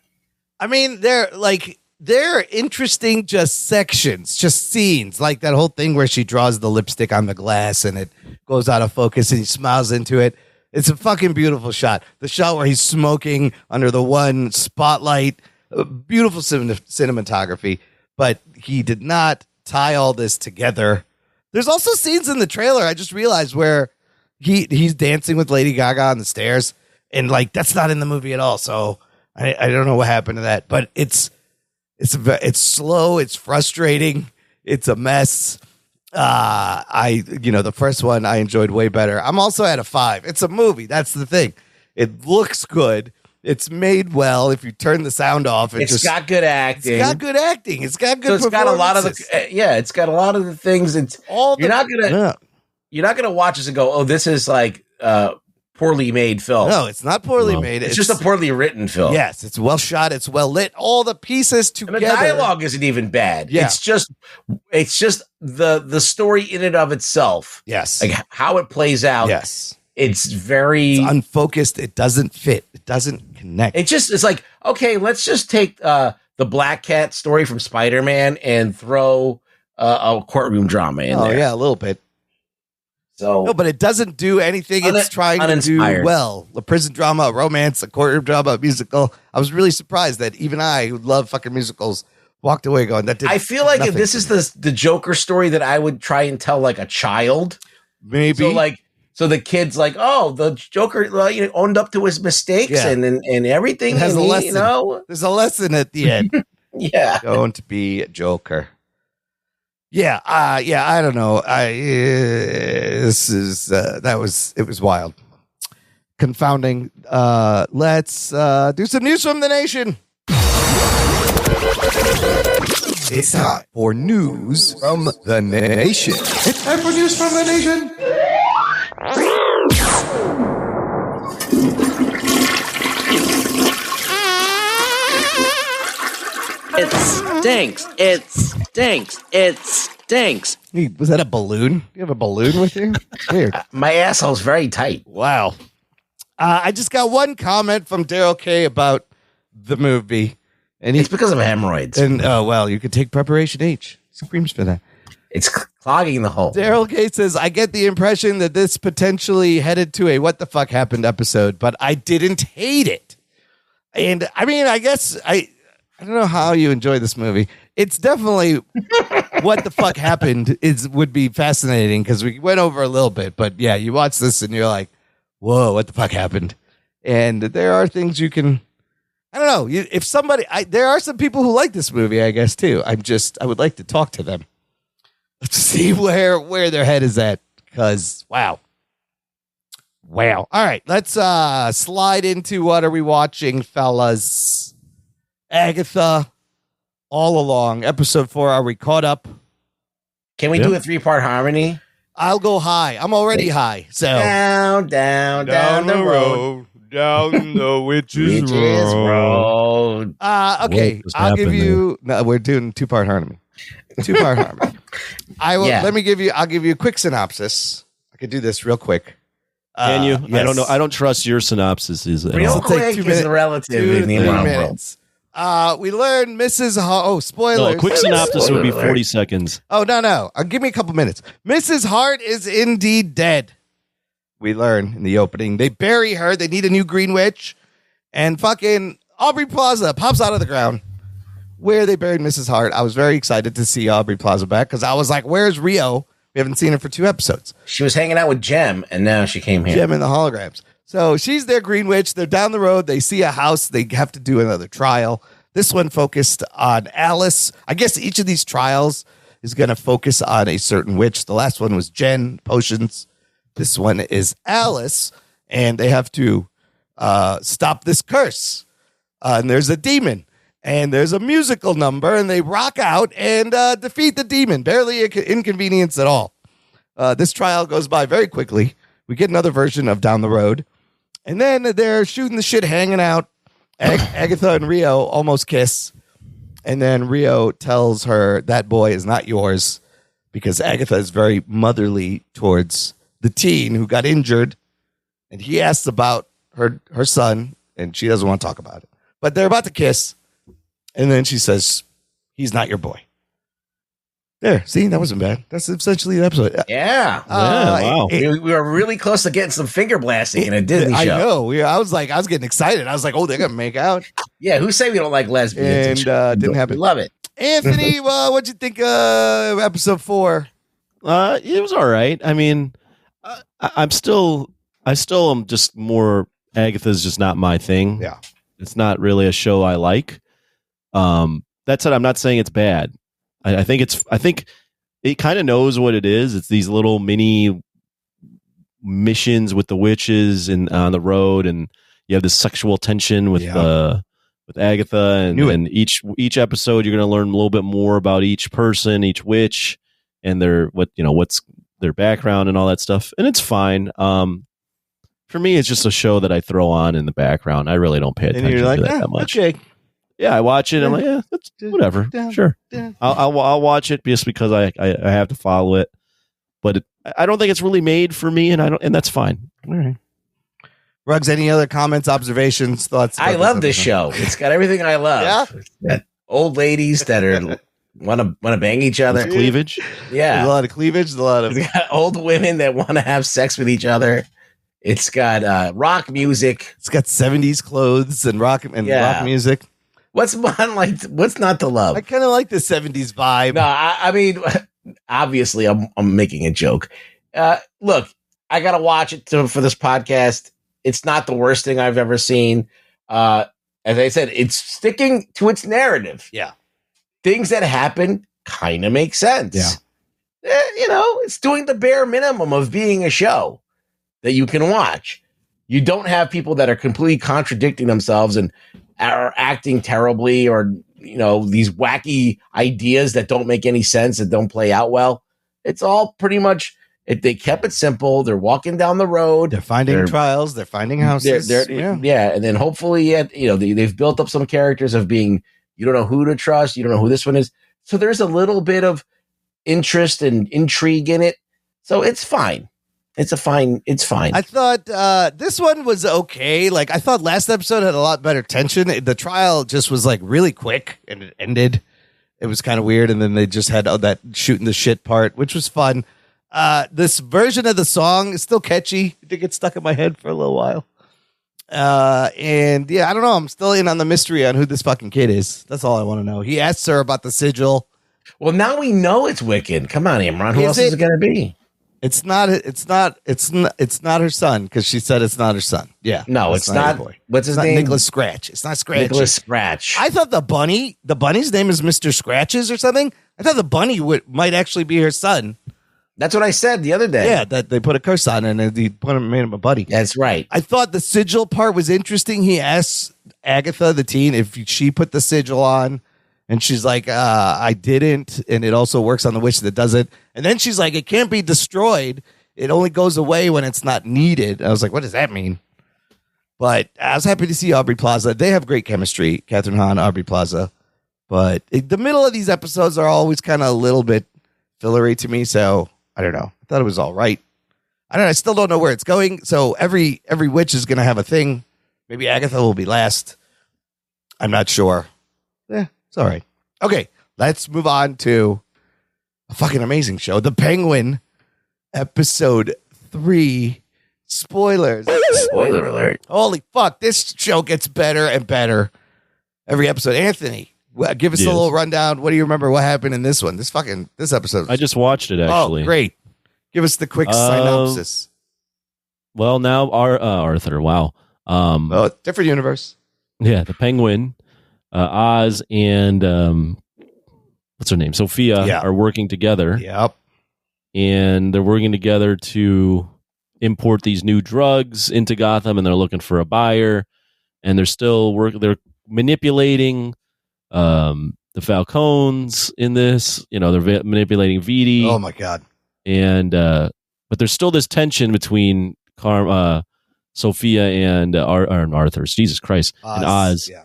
I mean, they're interesting just sections, just scenes, like that whole thing where she draws the lipstick on the glass and it goes out of focus and he smiles into it. It's a fucking beautiful shot. The shot where he's smoking under the one spotlight, beautiful cinematography, but he did not tie all this together. There's also scenes in the trailer, I just realized, where he's dancing with Lady Gaga on the stairs, and like that's not in the movie at all. So I don't know what happened to that, but it's slow, it's frustrating, it's a mess. The first one I enjoyed way better. I'm also at a 5. It's a movie. That's the thing. It looks good. It's made well. If you turn the sound off, it's got good acting. It's got good acting. It's got good. So it's got a lot of the it's got a lot of the things. You're not gonna watch this and go, oh, this is like poorly made film. No, it's not poorly made. It's just a poorly written film. Yes, it's well shot. It's well lit. All the pieces And together. the dialogue isn't even bad. Yeah. It's just the story in and of itself. Yes. Like how it plays out. Yes. It's very unfocused. It doesn't fit. It doesn't connect. It's like, okay, let's just take the Black Cat story from Spider-Man and throw a courtroom drama in there. Yeah, a little bit. So no, but it doesn't do anything it's trying to do well. A prison drama, a romance, a courtroom drama, a musical. I was really surprised that even I, who love fucking musicals, walked away going, that did I feel like if this is the Joker story that I would try and tell like a child. Maybe. So the kid's like, oh, the Joker owned up to his mistakes and everything. It has and a lesson. There's a lesson at the end. Yeah. Going to be a Joker. Yeah, I don't know. It was wild. Confounding. Let's do some news from the nation. It's time for news from the nation. It's time for news from the nation. It stinks. It stinks. It stinks. Hey, was that a balloon? You have a balloon with you? Weird. My asshole's very tight. Wow. I just got one comment from Daryl K about the movie. And it's because of hemorrhoids. And you could take Preparation H. Screams for that. It's clogging the hole. Daryl K says, I get the impression that this potentially headed to a what the fuck happened episode, but I didn't hate it. And I mean, I guess I don't know how you enjoy this movie. It's definitely what the fuck happened would be fascinating because we went over a little bit, but yeah, you watch this and you're like, whoa, what the fuck happened? And there are things you can, I don't know. If somebody, there are some people who like this movie, I guess too. I would like to talk to them to see where their head is at because wow. All right, let's slide into what are we watching, fellas? Agatha, all along. Episode 4, are we caught up? Can we do a 3-part harmony? I'll go high. I'm already high. So down the road. Down the witch's road. Okay, I'll give you. No, we're doing 2-part harmony. 2-part harmony. I will. Yeah. I'll give you a quick synopsis. I could do this real quick. Can you? Yes. I don't know. I don't trust your synopsis. Real quick is relative in the 3 world. minutes. We learned Mrs. spoilers. No, a quick synopsis would be 40 seconds. Oh, no. Give me a couple minutes. Mrs. Hart is indeed dead. We learn in the opening. They bury her. They need a new Green Witch. And fucking Aubrey Plaza pops out of the ground where they buried Mrs. Hart. I was very excited to see Aubrey Plaza back because I was like, where's Rio? We haven't seen her for 2 episodes. She was hanging out with Jem, and now she came here. Jem and the holograms. So she's their Green Witch. They're down the road. They see a house. They have to do another trial. This one focused on Alice. I guess each of these trials is going to focus on a certain witch. The last one was Jen, potions. This one is Alice, and they have to stop this curse. And there's a demon, and there's a musical number, and they rock out and defeat the demon. Barely an inconvenience at all. This trial goes by very quickly. We get another version of Down the Road. And then they're shooting the shit, hanging out. Agatha and Rio almost kiss. And then Rio tells her that boy is not yours because Agatha is very motherly towards the teen who got injured. And he asks about her son, and she doesn't want to talk about it. But they're about to kiss. And then she says, he's not your boy. There, see, that wasn't bad. That's essentially the episode. Yeah. Wow. We were really close to getting some finger blasting in a Disney show. I know. I was getting excited. I was like, oh, they're going to make out. Yeah, who say we don't like lesbians? And didn't happen. We love it. Anthony, what'd you think of episode 4? It was all right. I mean, I still am just more, Agatha's just not my thing. Yeah. It's not really a show I like. That said, I'm not saying it's bad. I think it kind of knows what it is. It's these little mini missions with the witches and on the road, and you have this sexual tension with Agatha, and each episode you're going to learn a little bit more about each person, each witch, and what's their background and all that stuff. And it's fine. for me, it's just a show that I throw on in the background. I really don't pay attention And you're like, to that much. okay. Yeah, I watch it. I'm like, yeah, that's whatever. Sure. I'll watch it just because I have to follow it. But I don't think it's really made for me, and that's fine. All right. Ruggs, any other comments, observations, thoughts? I love this show. It's got everything I love. Yeah. It's got old ladies that are want to bang each other. There's cleavage. Yeah. There's a lot of cleavage. There's a lot of It's got old women that want to have sex with each other. It's got rock music. It's got 70s clothes and rock music. What's not to love? I kind of like the 70s vibe. No, I mean, obviously, I'm making a joke. Look, I gotta watch it for this podcast. It's not the worst thing I've ever seen. As I said, it's sticking to its narrative. Yeah, things that happen kind of make sense. Yeah, it's doing the bare minimum of being a show that you can watch. You don't have people that are completely contradicting themselves and are acting terribly, or these wacky ideas that don't make any sense and don't play out well. It's all pretty much. They kept it simple. They're walking down the road. They're finding trials. They're finding houses. Yeah, and then hopefully, they've built up some characters of being. You don't know who to trust. You don't know who this one is. So there's a little bit of interest and intrigue in it. So it's fine. It's fine. I thought this one was okay. Like, I thought last episode had a lot better tension. The trial just was like really quick and it ended. It was kind of weird. And then they just had that shooting the shit part, which was fun. This version of the song is still catchy. It did get stuck in my head for a little while. And yeah, I don't know. I'm still in on the mystery on who this fucking kid is. That's all I want to know. He asks her about the sigil. Well, now we know it's Wiccan. Come on, Imran. Who else is it going to be? It's not her son, because she said it's not her son. Yeah. No, it's not. What's his name? Nicholas Scratch. It's not Scratch. Nicholas Scratch. I thought the bunny's name is Mr. Scratches or something. I thought the bunny might actually be her son. That's what I said the other day. Yeah, that they put a curse on and they made him a buddy. That's right. I thought the sigil part was interesting. He asks Agatha, the teen, if she put the sigil on, and she's like, I didn't, and it also works on the witch that does it. And then she's like, it can't be destroyed. It only goes away when it's not needed. I was like, what does that mean? But I was happy to see Aubrey Plaza. They have great chemistry, Catherine Hahn, Aubrey Plaza. But the middle of these episodes are always kind of a little bit fillery to me, so I don't know. I thought it was all right. I still don't know where it's going. So every witch is going to have a thing. Maybe Agatha will be last. I'm not sure. It's all right. Okay, let's move on to a fucking amazing show. The Penguin, episode 3. Spoilers. Spoiler alert. Holy fuck, this show gets better and better every episode. Anthony, give us a little rundown. What do you remember what happened in this one? This episode. I just watched it, actually. Oh, great. Give us the quick synopsis. Well, now Arthur, wow. Different universe. Yeah, the Penguin, Oz, and what's her name? Sophia are working together. Yep. And they're working together to import these new drugs into Gotham, and they're looking for a buyer. And they're manipulating the Falcons in this. They're manipulating Vidi. Oh my god. And but there's still this tension between Sophia and Arthur. Jesus Christ. Oz, and Oz. Yeah.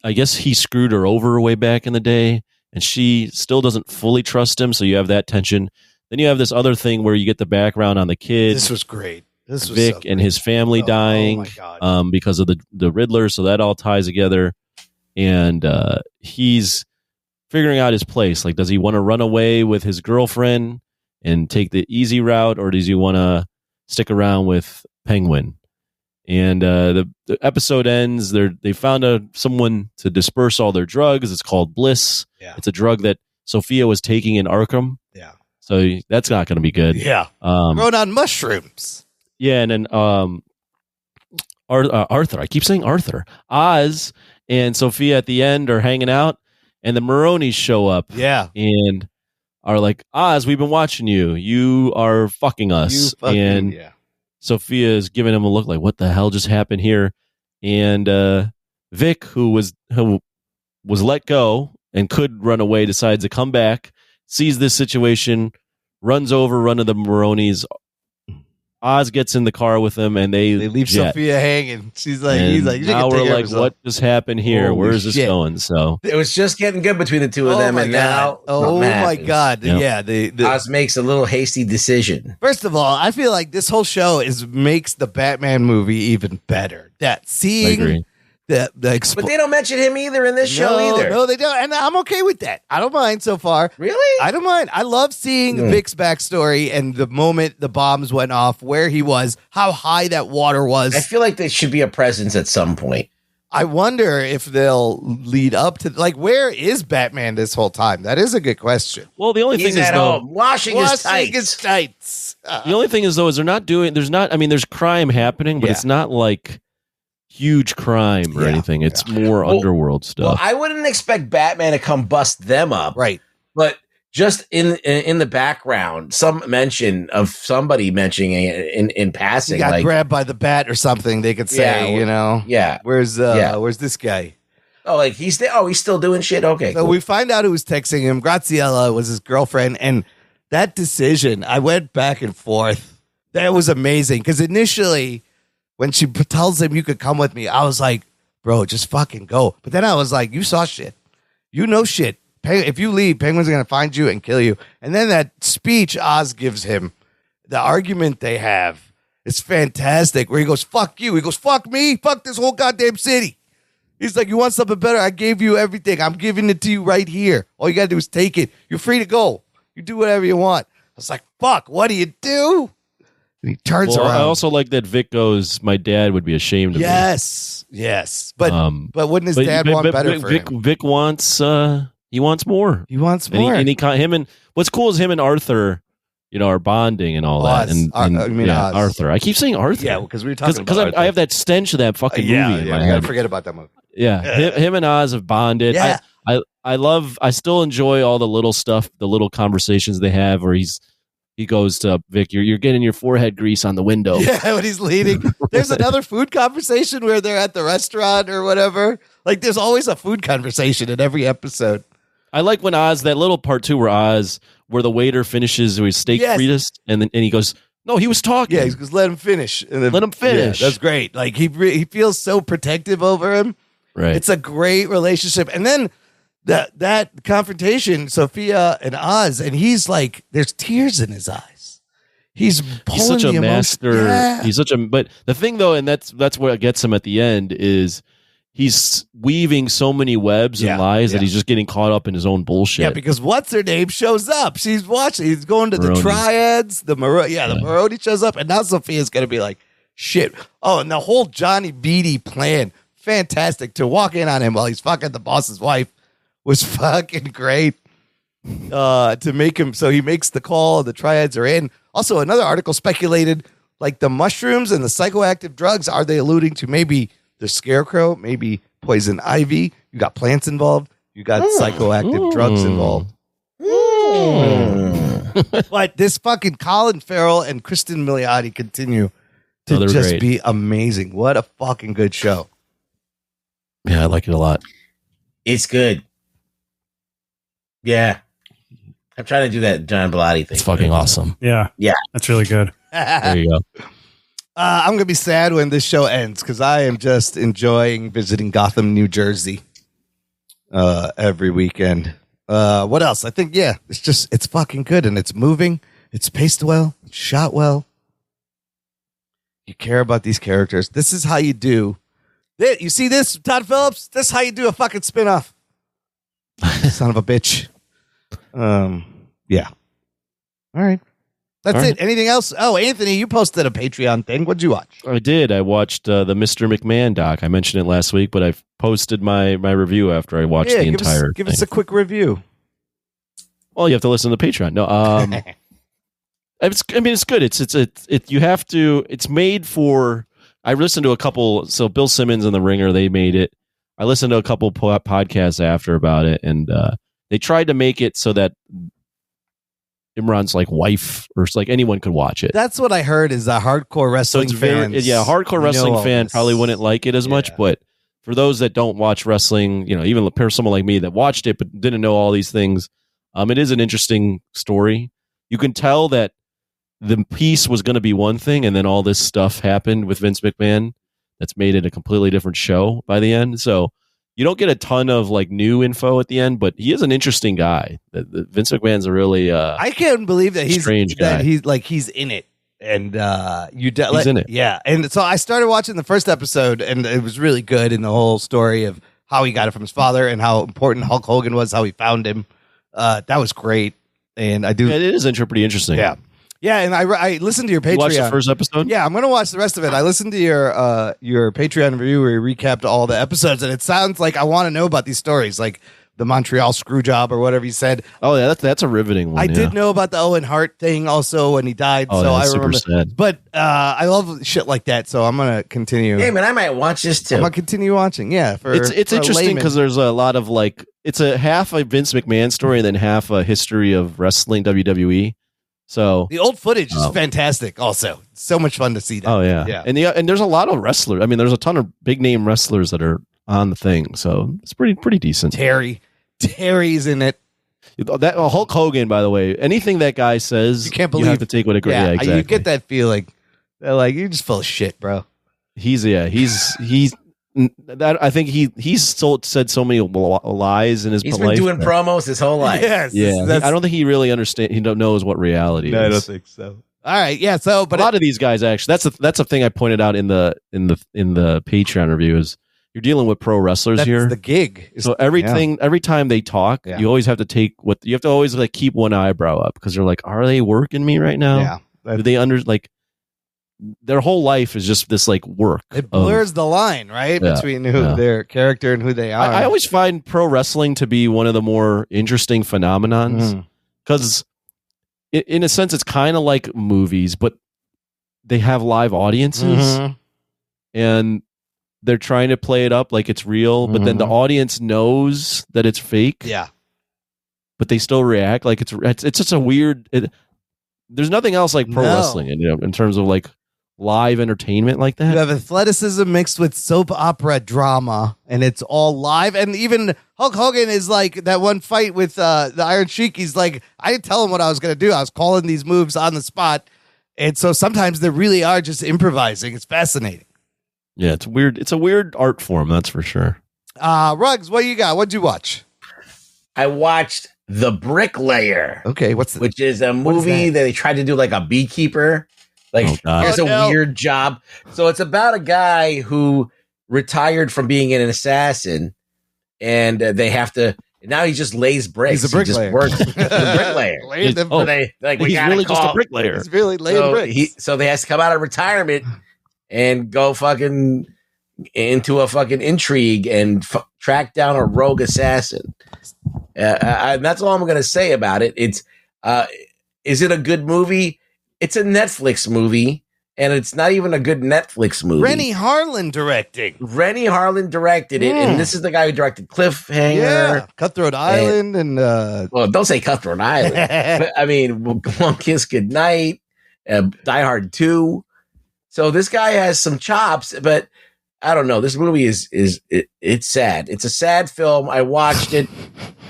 I guess he screwed her over way back in the day, and she still doesn't fully trust him. So you have that tension. Then you have this other thing where you get the background on the kid. This was great. This was Vic and his family dying because of the Riddler. So that all ties together. And he's figuring out his place. Like, does he want to run away with his girlfriend and take the easy route, or does he want to stick around with Penguin? And the episode ends. They found someone to disperse all their drugs. It's called Bliss. Yeah. It's a drug that Sophia was taking in Arkham. Yeah. So that's not going to be good. Yeah. Grown on mushrooms. Yeah, and then Arthur. I keep saying Arthur. Oz and Sophia at the end are hanging out, and the Maronis show up. Yeah. And are like, Oz, we've been watching you. You are fucking us. Sophia is giving him a look like, what the hell just happened here? And Vic, who was let go and could run away, decides to come back, sees this situation, runs over one of the Maronis, Oz gets in the car with him, and they leave jet. Sophia hanging. She's like, And he's like, you now can we're take like, what just happened here? Holy Where is this shit. going? So It was just getting good between the two of Oh them, my and God. now Oh something my happens. God. Yep. Yeah. The Oz makes a little hasty decision. First of all, I feel like this whole show makes the Batman movie even better. That I seeing agree. the But they don't mention him either in this show either. No, they don't. And I'm okay with that. I don't mind so far. Really? I don't mind. I love seeing Vic's backstory and the moment the bombs went off, where he was, how high that water was. I feel like there should be a presence at some point. I wonder if they'll lead up to, like, where is Batman this whole time? That is a good question. Well, the only He's thing is, at though, home washing his tights. his tights. the only thing is, though, is there's crime happening, but Yeah. it's not like huge crime or Yeah. anything. It's more underworld stuff. Well, I wouldn't expect Batman to come bust them up. Right. But just in the background, some mention of somebody mentioning it in He passing. got like, grabbed by the bat or something. They could say, Yeah, you know, yeah. where's this guy? Oh, like he's still doing shit. Okay. So cool. we find out who was texting him. Graziella was his girlfriend. And that decision, I went back and forth. That was amazing. Because initially, when she tells him you could come with me, I was like, bro, just fucking go. But then I was like, you saw shit. You know shit. If you leave, Penguin's going to find you and kill you. And then that speech Oz gives him, the argument they have, is fantastic. Where he goes, fuck you. He goes, fuck me. Fuck this whole goddamn city. He's like, you want something better? I gave you everything. I'm giving it to you right here. All you got to do is take it. You're free to go. You do whatever you want. I was like, fuck, what do you do? And he turns around. I also like that Vic goes, my dad would be ashamed of me. Yes. But wouldn't his dad want better for him? Vic wants he wants more. He wants And more. him and what's cool is him and Arthur, are bonding and all that. Oz. And I mean, Oz. Arthur. I keep saying Arthur. Yeah, because we were talking about because Arthur. I have that stench of that fucking movie in my I head. gotta forget about that movie. Yeah, him and Oz have bonded. Yeah. I still enjoy all the little stuff, the little conversations they have where he goes to Vic, you're getting your forehead grease on the window. Yeah, when he's leading. There's another food conversation where they're at the restaurant or whatever. Like, there's always a food conversation in every episode. I like when Oz, that little part too where the waiter finishes his steak fritas and he goes, no, he was talking. Yeah, he goes, let him finish. And then, let him finish. Yeah, that's great. Like, he feels so protective over him. Right. It's a great relationship. And then that confrontation, Sophia and Oz, and he's like, there's tears in his eyes. He's such a master. Yeah. But the thing though, and that's what gets him at the end, is he's weaving so many webs and lies that he's just getting caught up in his own bullshit. Yeah, because what's her name shows up. She's watching. He's going to Maroni. the triads. The Maroni shows up, and now Sophia's gonna be like, shit. Oh, and the whole Johnny Beatty plan, fantastic. To walk in on him while he's fucking the boss's wife was fucking great. To make him, so he makes the call. The triads are in. Also, another article speculated, like, the mushrooms and the psychoactive drugs. Are they alluding to maybe the scarecrow, maybe poison ivy? You got plants involved. You got psychoactive drugs involved. But this fucking Colin Farrell and Kristen Milioti continue to they're just great. be amazing. What a fucking good show. Yeah, I like it a lot. It's good. Yeah. I'm trying to do that John Bellotti thing. It's fucking awesome. Yeah. Yeah. That's really good. There you go. I'm going to be sad when this show ends because I am just enjoying visiting Gotham, New Jersey every weekend. What else? I think, it's fucking good and it's moving. It's paced well. It's shot well. You care about these characters. This is how you do. You see this, Todd Phillips? This is how you do a fucking spinoff. Son of a bitch. Yeah. All right. That's All it. right. Anything else? Oh, Anthony, you posted a Patreon thing. What'd you watch? I did. I watched the Mr. McMahon doc. I mentioned it last week, but I posted my review after I watched the entire Give us a quick review. Well, you have to listen to Patreon. No, it's good. It's you have to. It's made for. I listened to a couple. So Bill Simmons and The Ringer, they made it. I listened to a couple podcasts after about it, and they tried to make it so that Imran's like wife or like anyone could watch it. That's what I heard is a hardcore So wrestling it's very fans a hardcore wrestling know all fan this. probably wouldn't like it as much, but for those that don't watch wrestling, even someone like me that watched it but didn't know all these things, it is an interesting story. You can tell that the piece was going to be one thing, and then all this stuff happened with Vince McMahon that's made it a completely different show by the end. So you don't get a ton of like new info at the end, but he is an interesting guy. Vince McMahon's a really I can't believe that he's strange guy. He's in it, and he's in it. Yeah, and so I started watching the first episode, and it was really good in the whole story of how he got it from his father and how important Hulk Hogan was, how he found him. That was great, and I do. Yeah, it is pretty interesting. Yeah. Yeah, and I listened to your Patreon. You watched the first episode? Yeah, I'm going to watch the rest of it. I listened to your Patreon review where you recapped all the episodes, and it sounds like I want to know about these stories, like the Montreal screw job or whatever you said. Oh, yeah, that's a riveting one. I did know about the Owen Hart thing also when he died, oh, so I super remember. sad. But I love shit like that, so I'm going to continue. Hey, man, I might watch this too. I'm going to continue watching, yeah. It's interesting because there's a lot of like, it's a half a Vince McMahon story and then half a history of wrestling WWE. So the old footage is fantastic. Also, so much fun to see that. Oh yeah. And there's a lot of wrestlers. I mean, there's a ton of big name wrestlers that are on the thing. So it's pretty decent. Terry's in it. That Hulk Hogan, by the way, anything that guy says, you can't believe. You have to take what a great. Yeah, exactly. You get that feeling. They're like, you're just full of shit, bro. He's that I think he's said so many lies in his life. He's been doing promos his whole life. Yes, yeah. I don't think he really understands. He knows what reality is. I don't think so. All right, yeah. So, but a lot of these guys actually, that's a thing I pointed out in the Patreon review is you're dealing with pro wrestlers that's here. The gig. So every time they talk, you always have to take you have to always like keep one eyebrow up because you're like, are they working me right now? Yeah. Do they their whole life is just this like work. It blurs the line, right? Between their character and who they are. I always find pro wrestling to be one of the more interesting phenomenons because in a sense, it's kind of like movies, but they have live audiences and they're trying to play it up like it's real, but then the audience knows that it's fake. Yeah. But they still react like it's just a weird, there's nothing else like pro wrestling in terms of like live entertainment like that. You have athleticism mixed with soap opera drama, and it's all live. And even Hulk Hogan is like that one fight with the Iron Sheik. He's like, I didn't tell him what I was going to do. I was calling these moves on the spot. And so sometimes they really are just improvising. It's fascinating. Yeah, it's weird. It's a weird art form, that's for sure. Ruggs, what you got? What'd you watch? I watched The Bricklayer. Okay, which is a movie that they tried to do like a beekeeper. Like, here's a weird job. So it's about a guy who retired from being an assassin, and they have to. Now he just lays bricks. He's a bricklayer. He just works. He's a bricklayer. He's really just a bricklayer. He's really laying bricks. So they has to come out of retirement and go fucking into a fucking intrigue and track down a rogue assassin. That's all I'm going to say about it. It's is it a good movie? It's a Netflix movie, and it's not even a good Netflix movie. Rennie Harlan directed it, and this is the guy who directed Cliffhanger, Cutthroat Island, and well, don't say Cutthroat Island. But, I mean, One Kiss Goodnight, Die Hard 2. So this guy has some chops, but I don't know. This movie it's sad. It's a sad film. I watched it.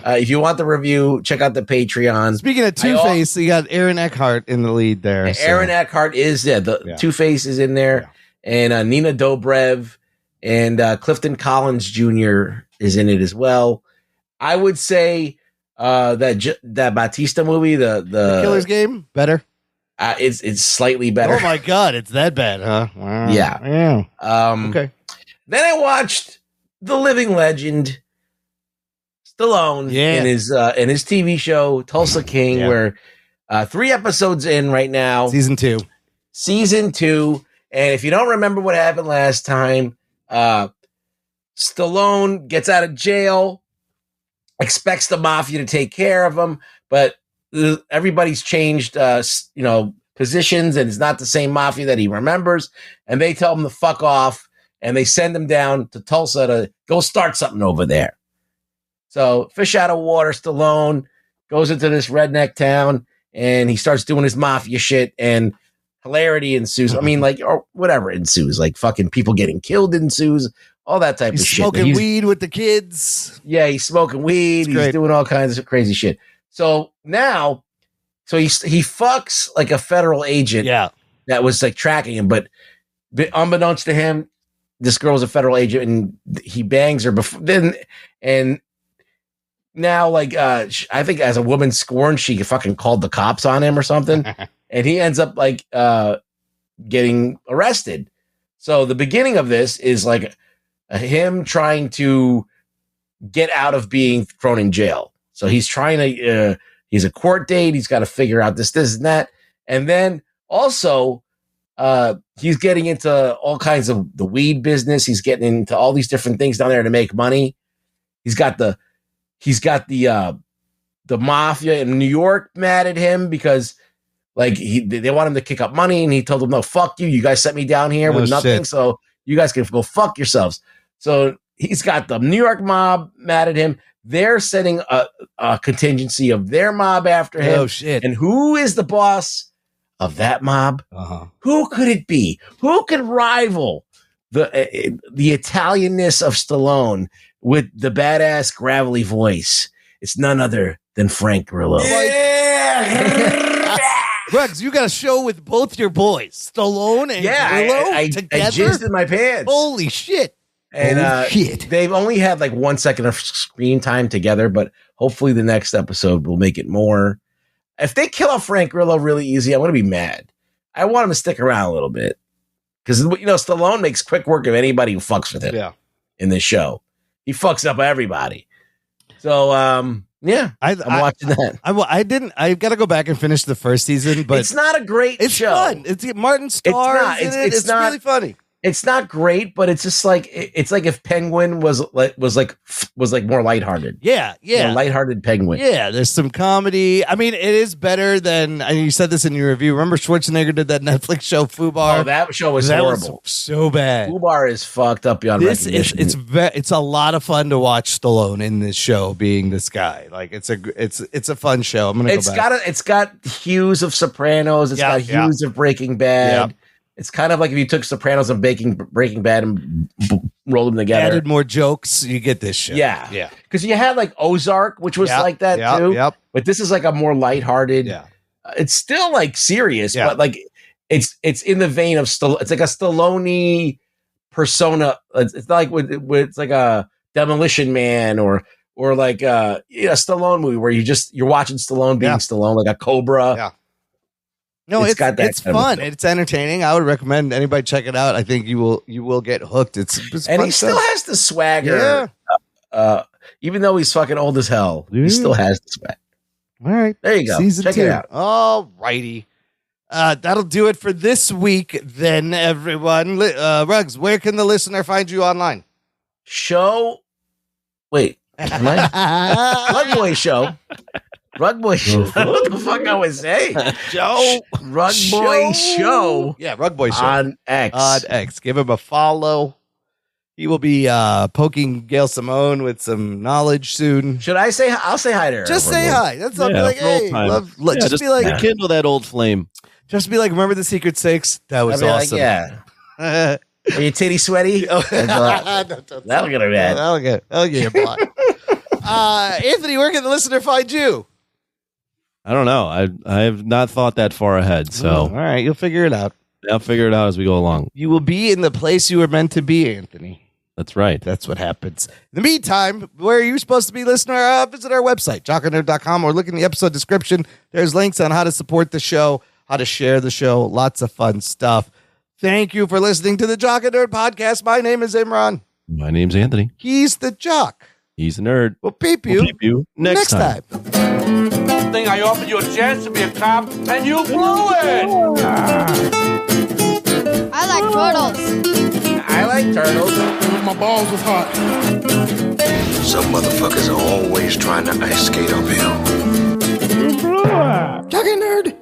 If you want the review, check out the Patreon. Speaking of Two-Face, you got Aaron Eckhart in the lead there. Aaron Eckhart is there. Two-Face is in there. Yeah. And Nina Dobrev and Clifton Collins Jr. is in it as well. I would say that Batista movie, the Killer's Game, better. It's slightly better. Oh my God, it's that bad, huh? Wow. Yeah. Okay. Then I watched The Living Legend, Stallone, in his TV show Tulsa King, where 3 episodes in right now, season 2. And if you don't remember what happened last time, Stallone gets out of jail, expects the mafia to take care of him, but everybody's changed, positions, and it's not the same mafia that he remembers. And they tell him to fuck off, and they send him down to Tulsa to go start something over there. So, fish out of water, Stallone goes into this redneck town, and he starts doing his mafia shit, and hilarity ensues. I mean, or whatever ensues, like fucking people getting killed ensues, all that type of shit. Smoking weed with the kids. Yeah, he's smoking weed. He's doing all kinds of crazy shit. So now So he fucks like a federal agent. Yeah. That was like tracking him, but unbeknownst to him, this girl was a federal agent, and he bangs her before then. And now, like, I think as a woman scorned, she fucking called the cops on him or something, and he ends up like getting arrested. So the beginning of this is like him trying to get out of being thrown in jail. So he's trying to. He's a court date. He's got to figure out this, and that, and then. Also, he's getting into all kinds of the weed business. He's getting into all these different things down there to make money. He's got the mafia in New York mad at him because like they want him to kick up money, and he told them, "No, fuck you. You guys sent me down here with nothing, so you guys can go fuck yourselves." So he's got the New York mob mad at him. They're sending a contingency of their mob after him. Oh shit! And who is the boss of that mob? Who could it be? Who could rival the Italianness of Stallone with the badass gravelly voice? It's none other than Frank Grillo. Rugs, you got a show with both your boys, Stallone and Grillo, together. I jizzed in my pants. Holy shit! And they've only had like 1 second of screen time together, but hopefully the next episode will make it more. If they kill off Frank Grillo really easy, I'm going to be mad. I want him to stick around a little bit because, you know, Stallone makes quick work of anybody who fucks with him in this show. He fucks up everybody. So, I'm watching that. I've got to go back and finish the first season, but it's not a great show. Fun. It's Martin Starr. It's not really funny. It's not great, but it's just like it's like if Penguin was more lighthearted. Yeah. Lighthearted Penguin. Yeah, there's some comedy. I mean, it is better than. I mean, you said this in your review. Remember Schwarzenegger did that Netflix show Fubar? Oh, that show was horrible. So bad. Fubar is fucked up beyond recognition. It's a lot of fun to watch Stallone in this show being this guy. Like it's a fun show. I'm gonna go back. It's got hues of Sopranos. It's got hues of Breaking Bad. Yeah. It's kind of like if you took Sopranos and Breaking Bad and rolled them together. Added more jokes, you get this show. Yeah. Because you had like Ozark, which was like that too. Yep. But this is like a more lighthearted. Yeah. It's still like serious, but like it's in the vein of Stallone. It's like a Stallone persona. It's not like it's like a Demolition Man or like a Stallone movie where you're watching Stallone being Stallone, like a Cobra. Yeah. No, it's fun. It's entertaining. I would recommend anybody check it out. I think you will get hooked. It's and he still has the swagger. Yeah. Even though he's fucking old as hell, he still has the swag. All right, there you go. Check it out. All righty. That'll do it for this week. Then everyone, Ruggs, where can the listener find you online? Rug Boy Show. Rug Boy Show. What the fuck I was saying? Joe. Rug Boy Show. Yeah, Rug Boy Show. On X. Give him a follow. He will be poking Gail Simone with some knowledge soon. Should I say? I'll say hi to her. Just say hi. That's all. Be like, hey, just be like, rekindle that old flame. Just be like, remember the Secret Six? That was awesome. Are you titty sweaty? That'll get her mad. That'll get you blocked. Anthony, where can the listener find you? I don't know. I have not thought that far ahead. So all right, you'll figure it out. I'll figure it out as we go along. You will be in the place you were meant to be, Anthony. That's right. That's what happens. In the meantime, where are you supposed to be, listener? Visit our website, jockandnerd.com, or look in the episode description. There's links on how to support the show, how to share the show. Lots of fun stuff. Thank you for listening to the Jock and Nerd podcast. My name is Imran. My name's Anthony. He's the Jock. He's the nerd. We'll peep you next time. Thing I offered you a chance to be a cop, and you blew it. I like turtles. I like turtles. My balls was hot. Some motherfuckers are always trying to ice skate uphill. You blew it. Jock and Nerd.